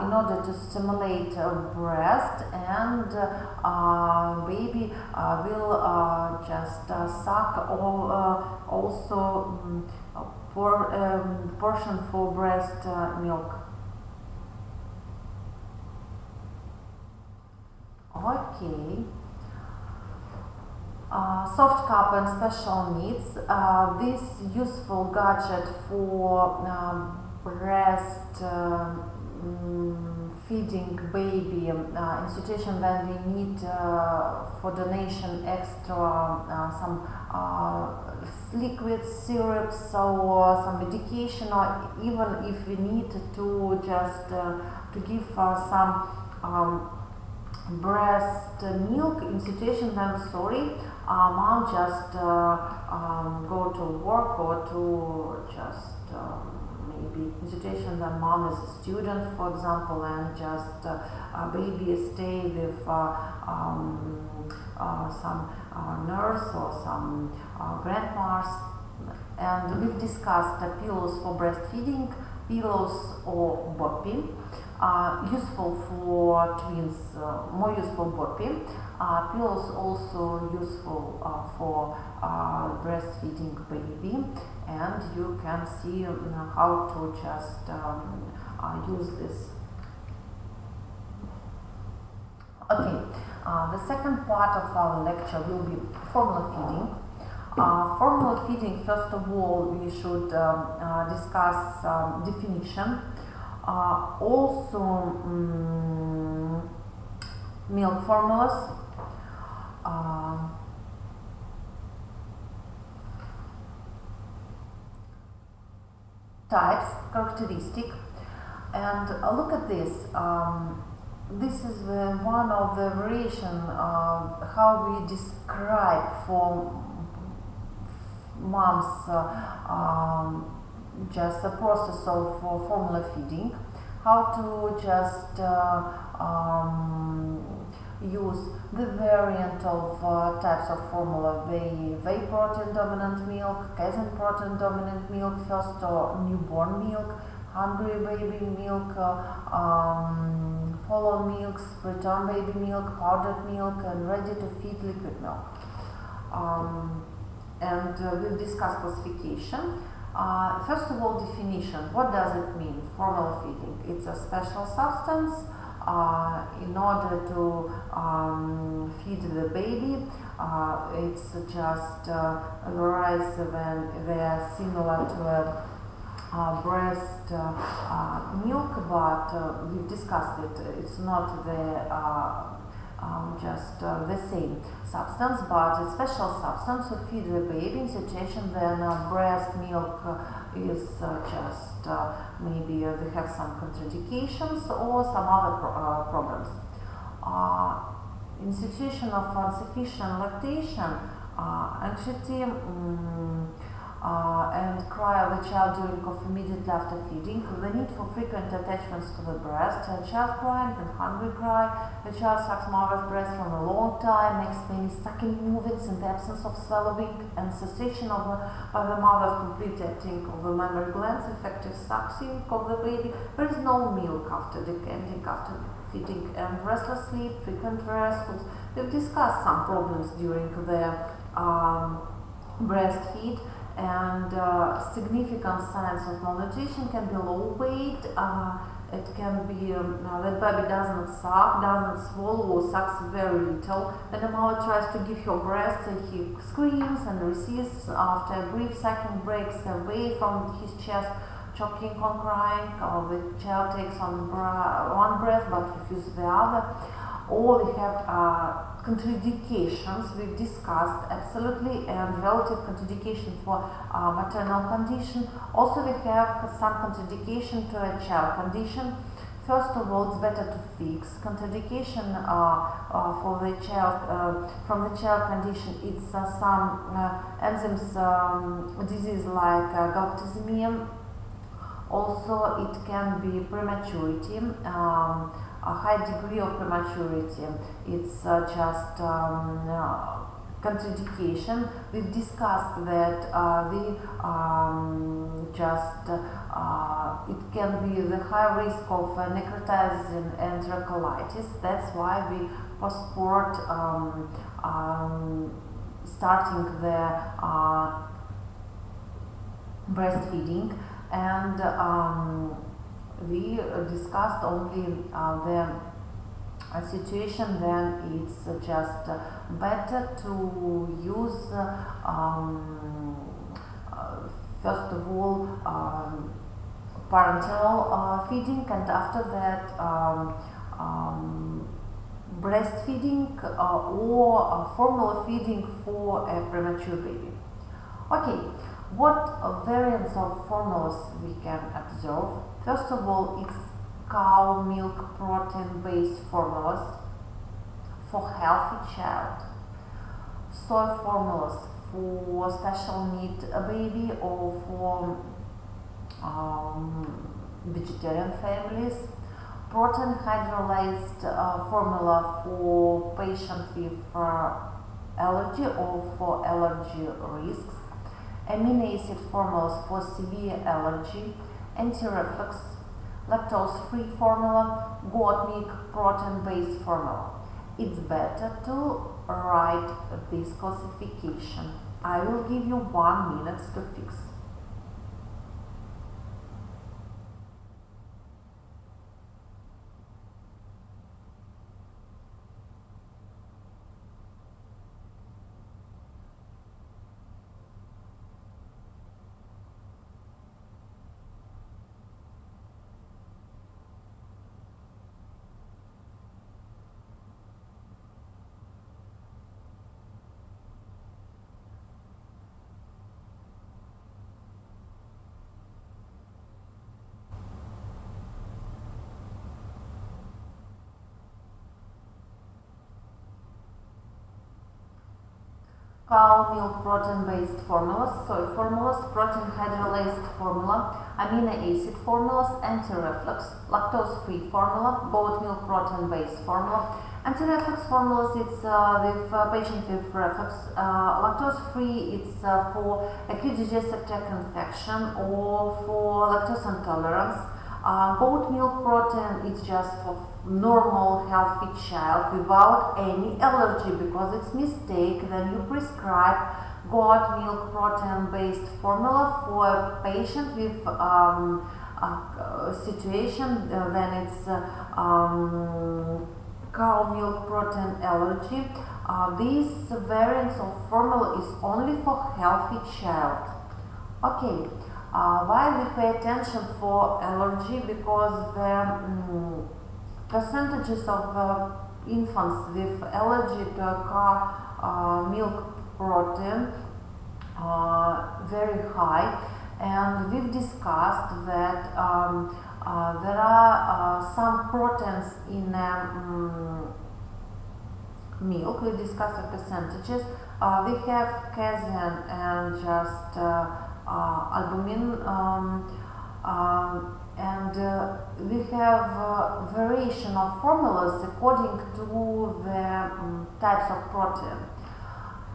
in order to stimulate breast, and baby will just suck also portion for breast milk. Okay. SoftCup and special needs. This useful gadget for breast feeding baby in situation when we need for donation extra some liquid syrups or some medication, or even if we need to just to give some breast milk in situation when mom just go to work, or to just maybe in situation when mom is a student, for example, and just baby stay with some nurse or some grandmas. And we've discussed pillows for breastfeeding, pillows or boppy. useful for twins, more useful burpee. Pillows also useful for breastfeeding baby, and you can see how to just use this. Okay, the second part of our lecture will be formula feeding. Formula feeding, first of all, we should discuss definition. Also, milk formulas. Types, characteristic, and look at this. This is one of the variation how we describe for moms just the process of formula feeding, how to just use the variant of types of formula, whey protein dominant milk, casein protein dominant milk, first or newborn milk, hungry baby milk, follow milks, return baby milk, powdered milk, and ready to feed liquid milk. And we'll discuss classification. First of all, definition. What does it mean, formula feeding? It's a special substance in order to feed the baby. It's just varies when they are similar to a breast milk, but we've discussed it. It's not just the same substance, but a special substance to feed the baby in situation when breast milk is just maybe they have some contraindications or some other problems. In situation of insufficient lactation, anxiety and cry of the child during or immediately after feeding, the need for frequent attachments to the breast, a child crying and hungry cry, the child sucks mother's breast from a long time, makes many sucking movements in the absence of swallowing, and cessation of by the mother's complete emptying of the mammary glands, effective sucking of the baby. There is no milk after decanting, after feeding, and restless sleep, frequent rest. We've discussed some problems during the breastfeed. And significant signs of malnutrition can be low weight, it can be that baby doesn't suck, doesn't swallow, or sucks very little. When the mother tries to give her breast, he screams and resists. After a brief sucking breaks away from his chest, choking on crying, or the child takes on one breast but refuses the other. Or we have contraindications we've discussed absolutely, and relative contraindication for maternal condition. Also we have some contraindication to a child condition. First of all, it's better to fix contraindication for the child from the child condition. It's some enzymes disease like galactosemia. Also it can be prematurity. A high degree of prematurity. It's just contraindication. We've discussed that it can be the high risk of necrotizing enterocolitis. That's why we postpone starting the breastfeeding, and we discussed only the situation when it's just better to use first of all parenteral feeding, and after that breastfeeding or formula feeding for a premature baby. Okay, what variants of formulas we can observe? First of all, it's cow milk protein-based formulas for healthy child, soy formulas for special need baby or for vegetarian families, protein hydrolyzed formula for patient with allergy or for allergy risks, amino acid formulas for severe allergy, anti-reflux, lactose-free formula, goat milk protein-based formula. It's better to write this classification. I will give you 1 minute to fix. Cow milk protein-based formulas, soy formulas, protein hydrolyzed formula, amino acid formulas, anti-reflux, lactose-free formula, goat milk protein-based formula. Anti-reflux formulas, it's with patient with reflux. Lactose-free, it's for acute digestive tract infection or for lactose intolerance. Goat milk protein, it's just for normal healthy child without any allergy, because it's mistake when you prescribe goat milk protein based formula for a patient with a situation when it's cow milk protein allergy. This variant of formula is only for healthy child. Okay. Why we pay attention for allergy? Because the percentages of infants with allergy to cow milk protein are very high, and we've discussed that there are some proteins in milk. We discussed the percentages. We have casein and just albumin, and we have variation of formulas according to the types of protein.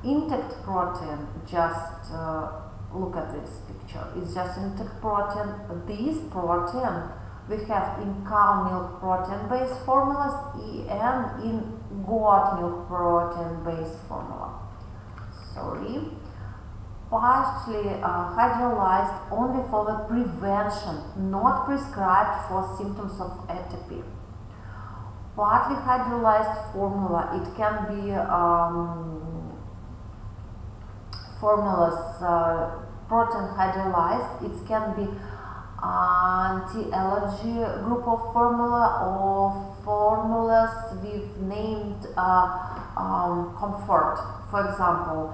Intact protein, just look at this picture, it's just intact protein. This protein we have in cow milk protein based formulas and in goat milk protein based formula. Sorry. Partially hydrolyzed only for the prevention, not prescribed for symptoms of atopy. Partly hydrolyzed formula, it can be formulas protein hydrolyzed, it can be anti-allergy group of formula or formulas with named comfort. For example,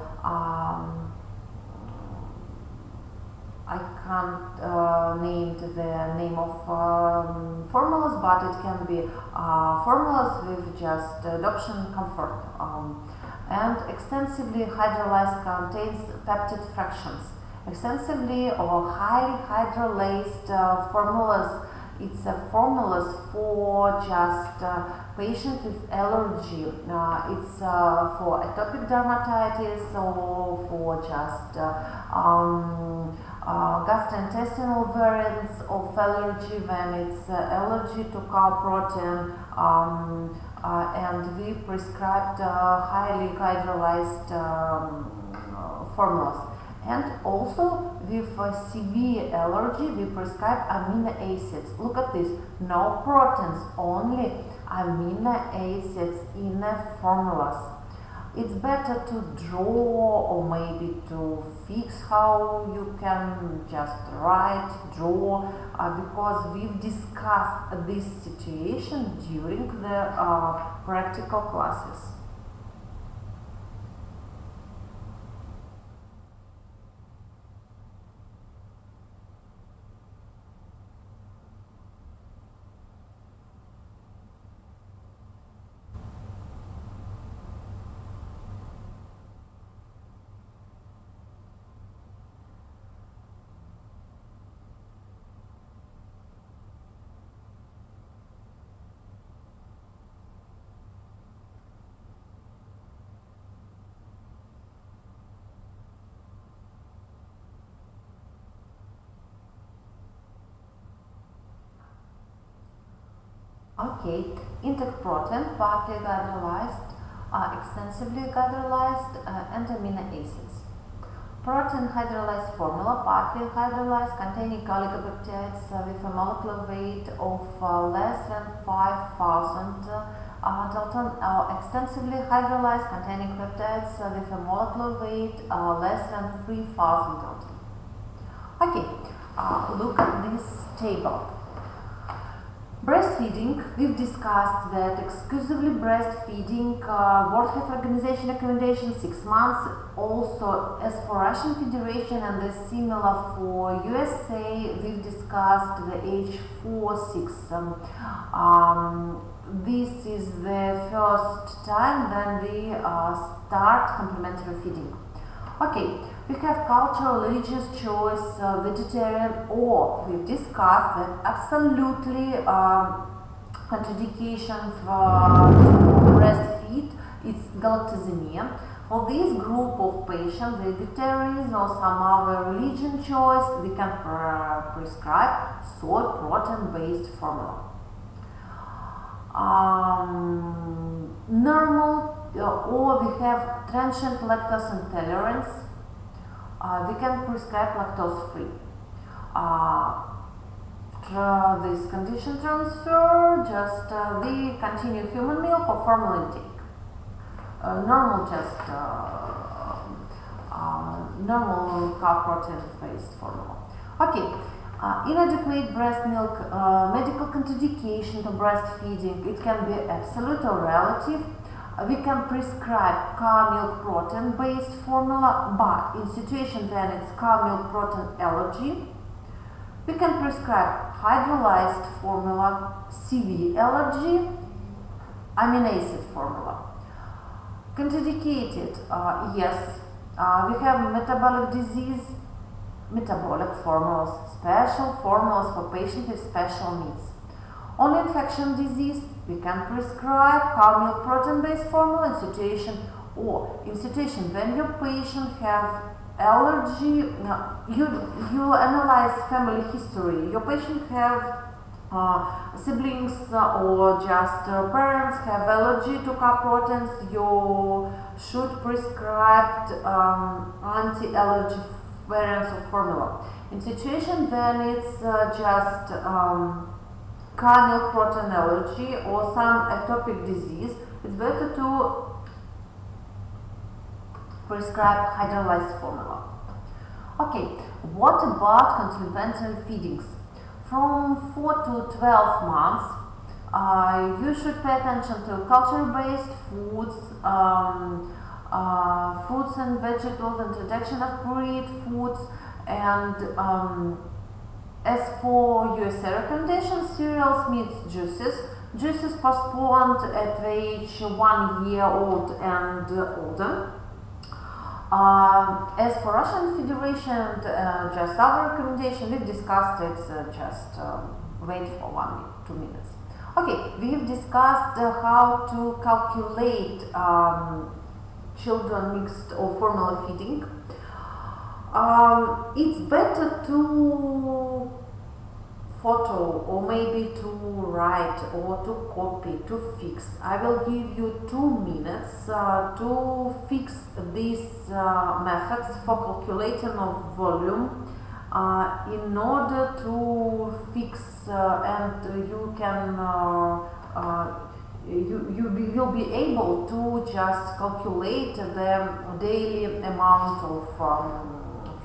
I can't name the name of formulas, but it can be formulas with just adoption comfort. And extensively hydrolyzed contains peptide fractions. Extensively or highly hydrolyzed formulas, it's formulas for just patient with allergy. It's for atopic dermatitis or for just gastrointestinal variants of allergy when it's allergy to cow protein, and we prescribed highly hydrolyzed formulas. And also with severe allergy, we prescribe amino acids. Look at this, no proteins, only amino acids in the formulas. It's better to draw or maybe to fix how you can just draw, because we've discussed this situation during the practical classes. Okay, intact protein, partly hydrolyzed, extensively hydrolyzed, and amino acids. Protein hydrolyzed formula, partly hydrolyzed, containing oligopeptides with a molecular weight of less than 5,000 Dalton, extensively hydrolyzed, containing peptides with a molecular weight less than 3,000 Dalton. Okay, look at this table. Breastfeeding, we've discussed that exclusively breastfeeding, World Health Organization recommendation 6 months, also as for Russian Federation and the similar for USA, we've discussed the age 4-6. This is the first time when we start complementary feeding. Okay, we have cultural, religious choice, vegetarian, or we've discussed that absolutely contraindication to breastfeed is galactosemia. For this group of patients, vegetarians or some other religion choice, we can prescribe soy protein-based formula. Normal or we have transient lactose intolerance, we can prescribe lactose-free. This condition transfer, just we continue human milk or formula intake. Normal, just normal cow protein-based formula. Okay. Inadequate breast milk, medical contraindication to breastfeeding, it can be absolute or relative. We can prescribe cow milk protein-based formula, but in situation when it's cow milk protein allergy, we can prescribe hydrolyzed formula, CV allergy, amino acid formula. Contraindicated, yes, we have metabolic disease, metabolic formulas, special formulas for patients with special needs. On infection disease, we can prescribe cow milk protein-based formula in situation when your patient have allergy. You analyze family history. Your patient have siblings or just parents have allergy to cow proteins. You should prescribe anti-allergy variants of formula. In situation when it's just cow milk protein allergy or some atopic disease, it's better to prescribe hydrolyzed formula. Okay, what about complementary feedings? From 4 to 12 months, you should pay attention to culture-based foods, fruits and vegetables, introduction of breed foods, and as for USA recommendations, cereals, meats, juices. Juices postponed at age 1 year old and older. As for Russian Federation, just our recommendation, we've discussed it, just wait for 1-2 minutes. Okay, we've discussed how to calculate children mixed or formula feeding. It's better to photo or maybe to write or to copy, to fix. I will give you 2 minutes to fix these methods for calculating of volume in order to fix and you can you'll be able to just calculate the daily amount of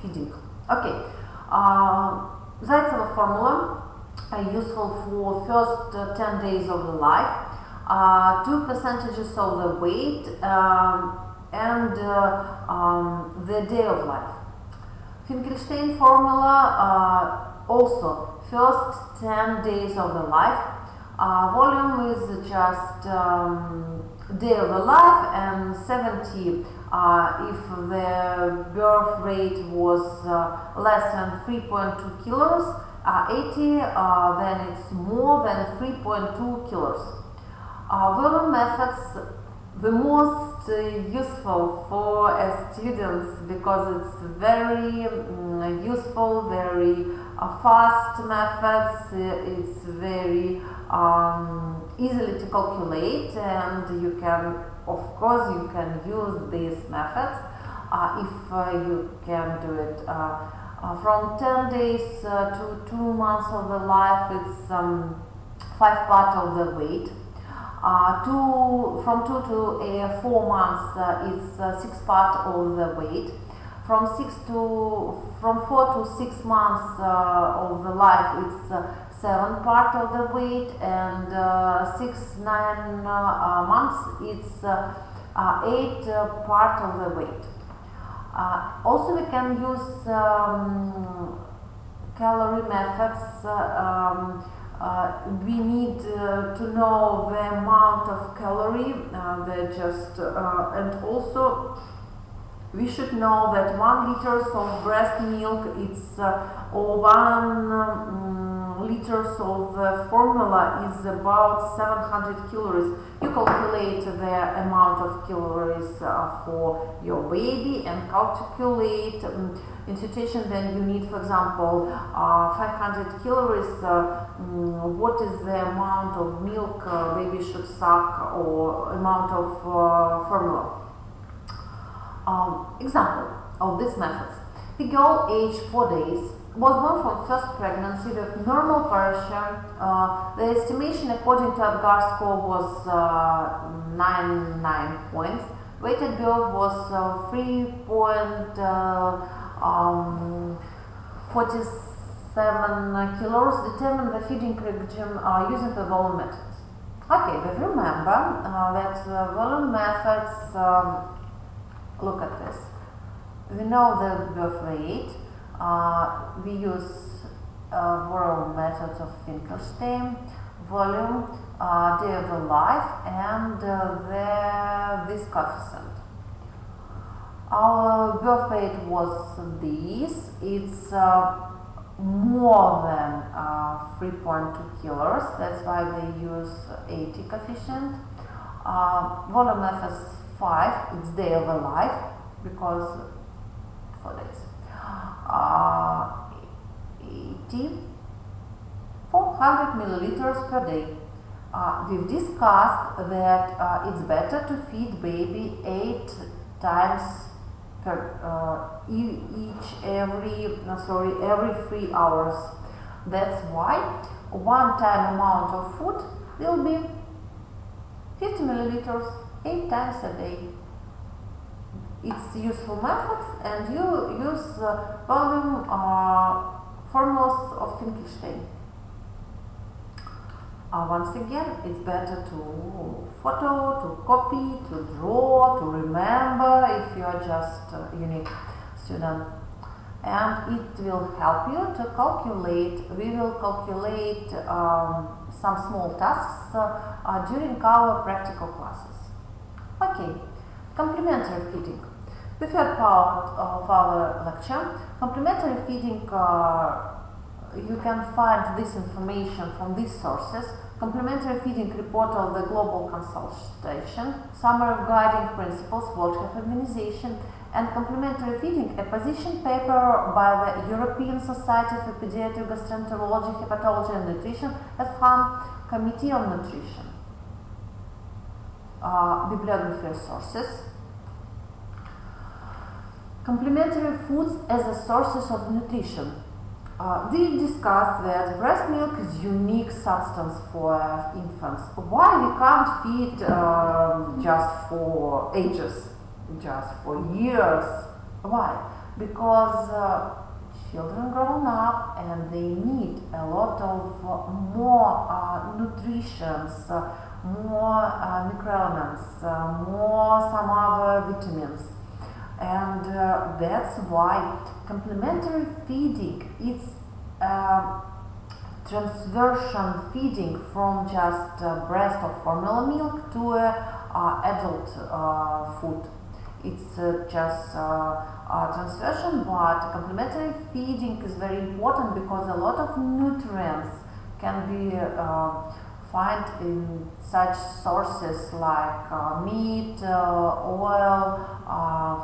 feeding. Okay, Zaitseva formula useful for first 10 days of the life, 2% of the weight and the day of life. Finkelstein formula also first 10 days of the life. Volume is just day of the life, and 70 if the birth rate was less than 3.2 kilos, 80 then it's more than 3.2 kilos. Volume methods, the most useful for students, because it's very useful, very fast methods. It's very easily to calculate, and you can, of course, you can use these methods if you can do it from 10 days to 2 months of the life. It's 5 part of the weight. From 2 to 4 months, it's 6 part of the weight. From 4 to 6 months of the life, it's 7 part of the weight, and 6-9 months, it's 8 part of the weight. Also, we can use calorie methods. We need to know the amount of calorie, and also we should know that 1 liter of breast milk, or 1 liters of formula is about 700 calories. You calculate the amount of calories for your baby, and calculate in situation when you need, for example, 500 calories, what is the amount of milk baby should suck, or amount of formula. Example of these methods. The girl, aged 4 days, was born from first pregnancy with normal pressure. The estimation according to Apgar score was 9 points. Weight at birth was 3.47 kilos. Determine the feeding regime using the volume methods. Okay, but remember that volume methods, look at this. We know the birth weight. We use volume methods of Finkelstein, volume, day of the life, and this coefficient. Our birth weight was this. It's more than 3.2 kilos. That's why they use 80 coefficient. Volume method 5. It's day of the life, because 4 days. 400 milliliters per day. We've discussed that it's better to feed baby 8 times every 3 hours. That's why one-time amount of food will be 50 milliliters 8 times a day. It's useful methods, and you use volume formulas of Finkelstein. Once again, it's better to photo, to copy, to draw, to remember if you are just a unique student. And it will help you to calculate. We will calculate some small tasks during our practical classes. Okay, complementary feeding. The third part of our lecture. Complementary feeding, you can find this information from these sources: Complementary Feeding Report of the Global Consultation, Summary of Guiding Principles, World Health Organization, and Complementary Feeding, a position paper by the European Society for Pediatric Gastroenterology, Hepatology and Nutrition at FAN Committee on Nutrition. Bibliography sources. Complementary foods as a sources of nutrition. We discussed that breast milk is unique substance for infants. Why we can't feed just for ages, just for years? Why? Because children grown up and they need a lot of more nutritions, more microelements, more some other vitamins. And that's why complementary feeding is transversion feeding from just breast or formula milk to adult food. It's just transversion, but complementary feeding is very important because a lot of nutrients can be find in such sources like meat, oil,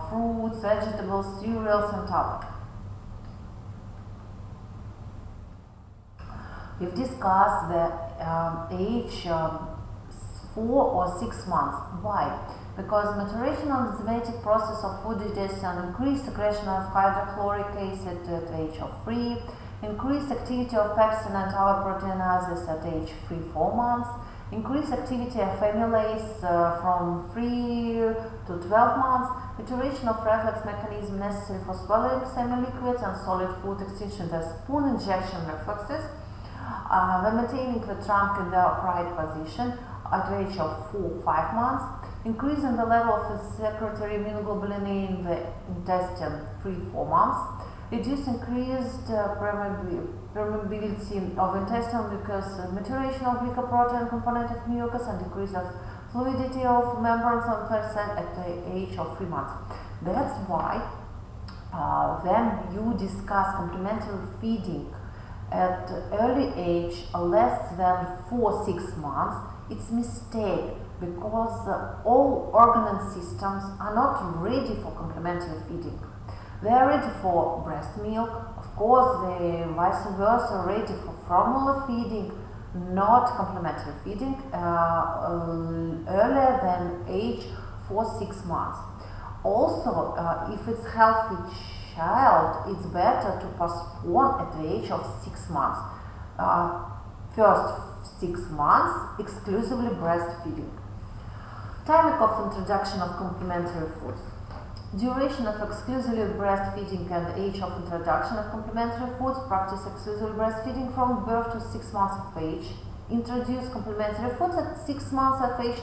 fruits, vegetables, cereals, and other. We've discussed the age 4 or 6 months. Why? Because maturation of the enzymatic process of food digestion, increased secretion of hydrochloric acid at the age of 3, increased activity of pepsin and other proteinases at age 3-4 months, increased activity of amylase from 3 to 12 months, maturation of reflex mechanism necessary for swallowing semi-liquids and solid food excretion, the spoon injection reflexes, when maintaining the trunk in the upright position at the age of 4-5 months, increasing the level of the secretory immunoglobulin A in the intestine 3-4 months, reduce increased permeability of intestinal mucus, maturation of glycoprotein component of mucus, and decrease of fluidity of membranes of the cell at the age of 3 months. That's why when you discuss complementary feeding at early age less than 4-6 months, it's a mistake, because all organ and systems are not ready for complementary feeding. They are ready for breast milk, of course, they vice versa ready for formula feeding, not complementary feeding earlier than age 4-6 months. Also, if it's healthy child, it's better to postpone at the age of 6 months. First 6 months exclusively breastfeeding. Timing of introduction of complementary foods. Duration of exclusively breastfeeding and age of introduction of complementary foods. Practice exclusively breastfeeding from birth to 6 months of age. Introduce complementary foods at 6 months of age,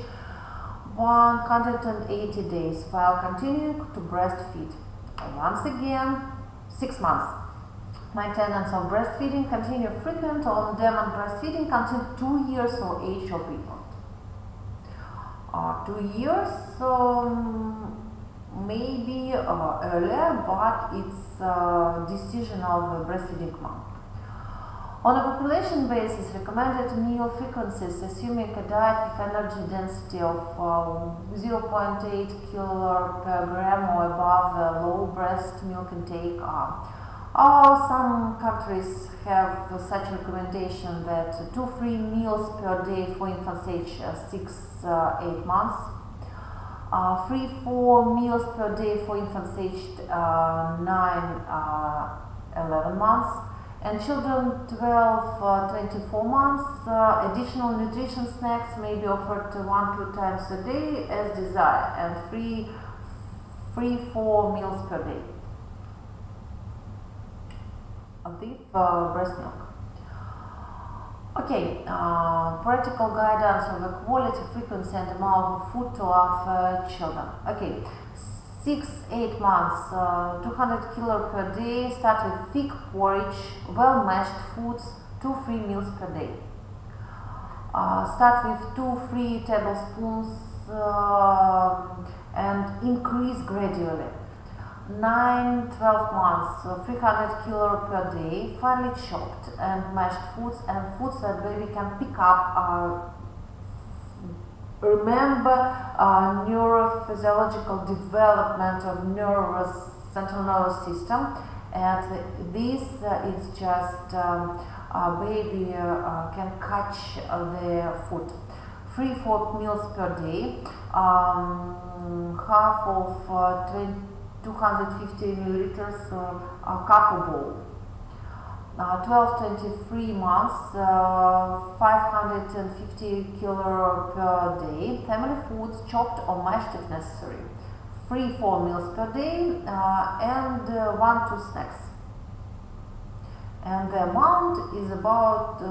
180 days, while continuing to breastfeed. Once again, 6 months. Maintenance of breastfeeding, continue frequent on-demand breastfeeding until 2 years or age of infant. 2 years, maybe earlier, but it's decision of the breastfeeding mom. On a population basis, recommended meal frequencies, assuming a diet with energy density of 0.8 kcal per gram or above the low breast milk intake some countries have such recommendation that 2-3 meals per day for infants age 6-8 months, 3-4 meals per day for infants aged 9-11 months, and children 12-24 months. Additional nutrition snacks may be offered 1-2 times a day as desired, and 3-4 meals per day. With breast milk. Okay, practical guidance on the quality, frequency, and amount of food to offer children. Okay, 6-8 months, 200 kcal per day. Start with thick porridge, well-mashed foods, 2-3 meals per day. Start with 2-3 tablespoons and increase gradually. 9-12 months, 300 kcal per day, finely chopped and mashed foods, and foods that baby can pick up. Remember neurophysiological development of central nervous system, and this is just baby can catch the food. 3-4 meals per day, half of 250 milliliters cup bowl. 12-23 months, 550 kcal per day. Family foods, chopped or mashed if necessary. 3-4 meals per day and 1-2 snacks. And the amount is about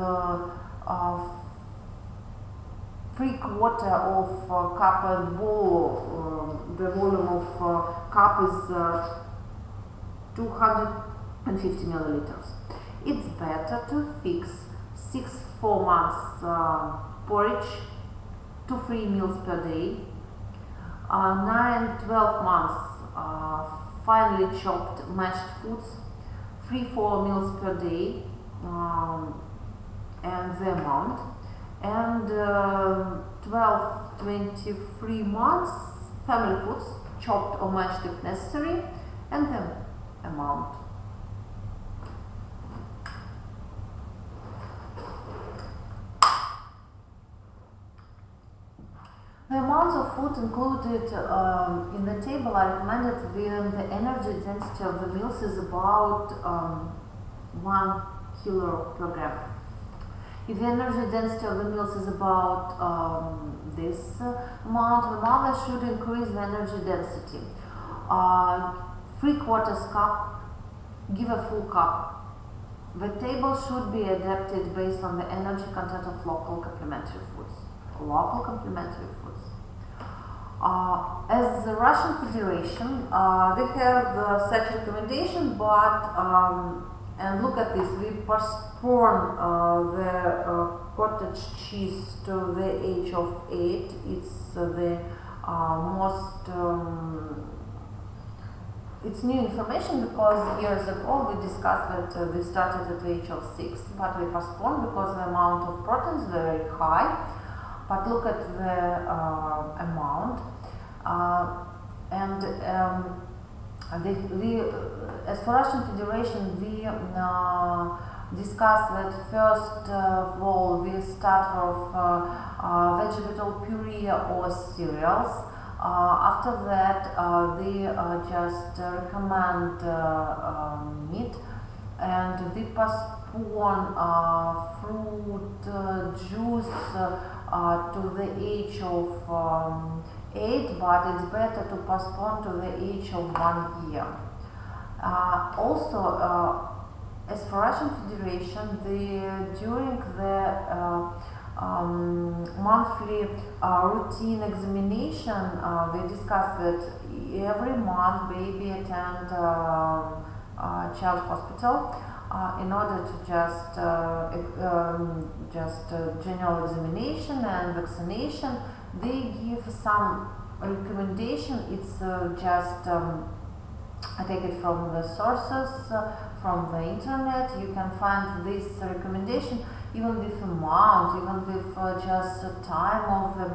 3/4 of cup and bowl. The volume of cup is 250 milliliters. It's better to fix 6-4 months porridge, 2-3 meals per day, 9-12 months finely chopped mashed foods, 3-4 meals per day, and the amount, and 12-23 months family foods, chopped or mashed if necessary, and the amount. The amounts of food included in the table are recommended when the energy density of the meals is about 1 kilo per gram. If the energy density of the meals is about this amount, the mother should increase the energy density. 3/4 cup, give a full cup. The table should be adapted based on the energy content of local complementary foods. As the Russian Federation, they have such recommendation, but and look at this, we postpone the cottage cheese to the age of 8. It's the most it's new information, because years ago we discussed that we started at the age of 6, but we postponed because the amount of protein is very high. But look at the amount, and as for Russian Federation, we discussed that first of all we start with vegetable puree or cereals. After that, they just recommend meat, and we postpone fruit juice to the age of 8, but it's better to postpone to the age of 1 year. Also, as for Russian Federation, during the monthly routine examination, we discussed that every month baby attend child hospital in order to just general examination and vaccination. They give some recommendation. It's just I take it from the sources, from the internet. You can find this recommendation even with amount, even with just time of the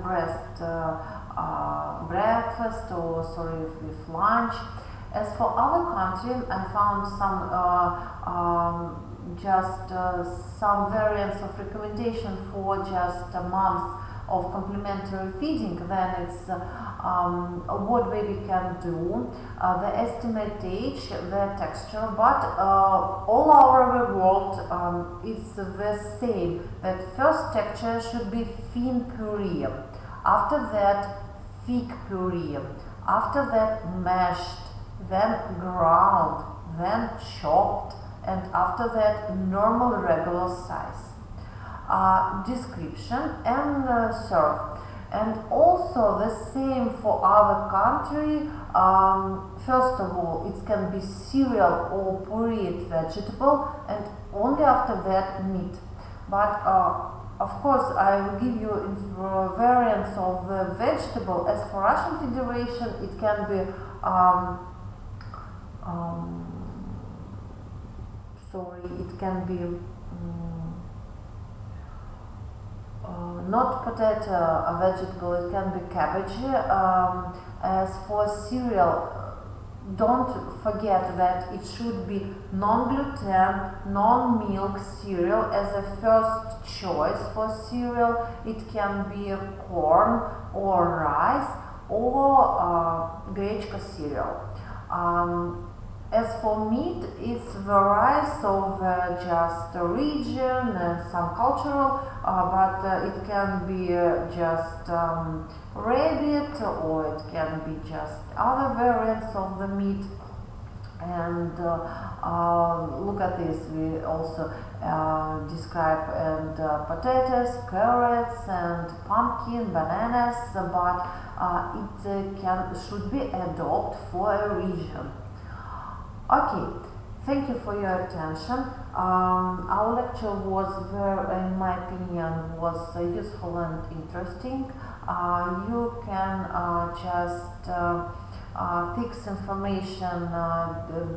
breakfast, or with lunch. As for our country, I found some variants of recommendation for just moms of complementary feeding. Then it's what baby can do, the estimate age, the texture, but all over the world it's the same. That first texture should be thin puree, after that thick puree, after that mashed, then ground, then chopped, and after that normal regular size. Description and serve. And also the same for our country. First of all, it can be cereal or pureed vegetable, and only after that meat. But of course, I will give you variants of the vegetable. As for Russian Federation, it can be not potato, a vegetable, it can be cabbage. As for cereal, don't forget that it should be non-gluten, non-milk cereal as a first choice for cereal. It can be corn or rice or grechka cereal. As for meat, it varies of just region and some cultural, but it can be just rabbit, or it can be just other variants of the meat. And look at this, we also describe potatoes, carrots, and pumpkin, bananas, but it should be adopted for a region. Okay, thank you for your attention. Our lecture was in my opinion, was useful and interesting. You can just fix information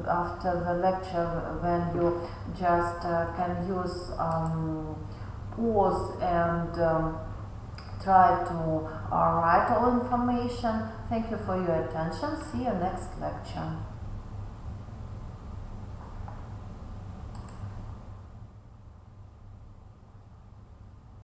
after the lecture when you just can use pause and try to write all information. Thank you for your attention. See you next lecture.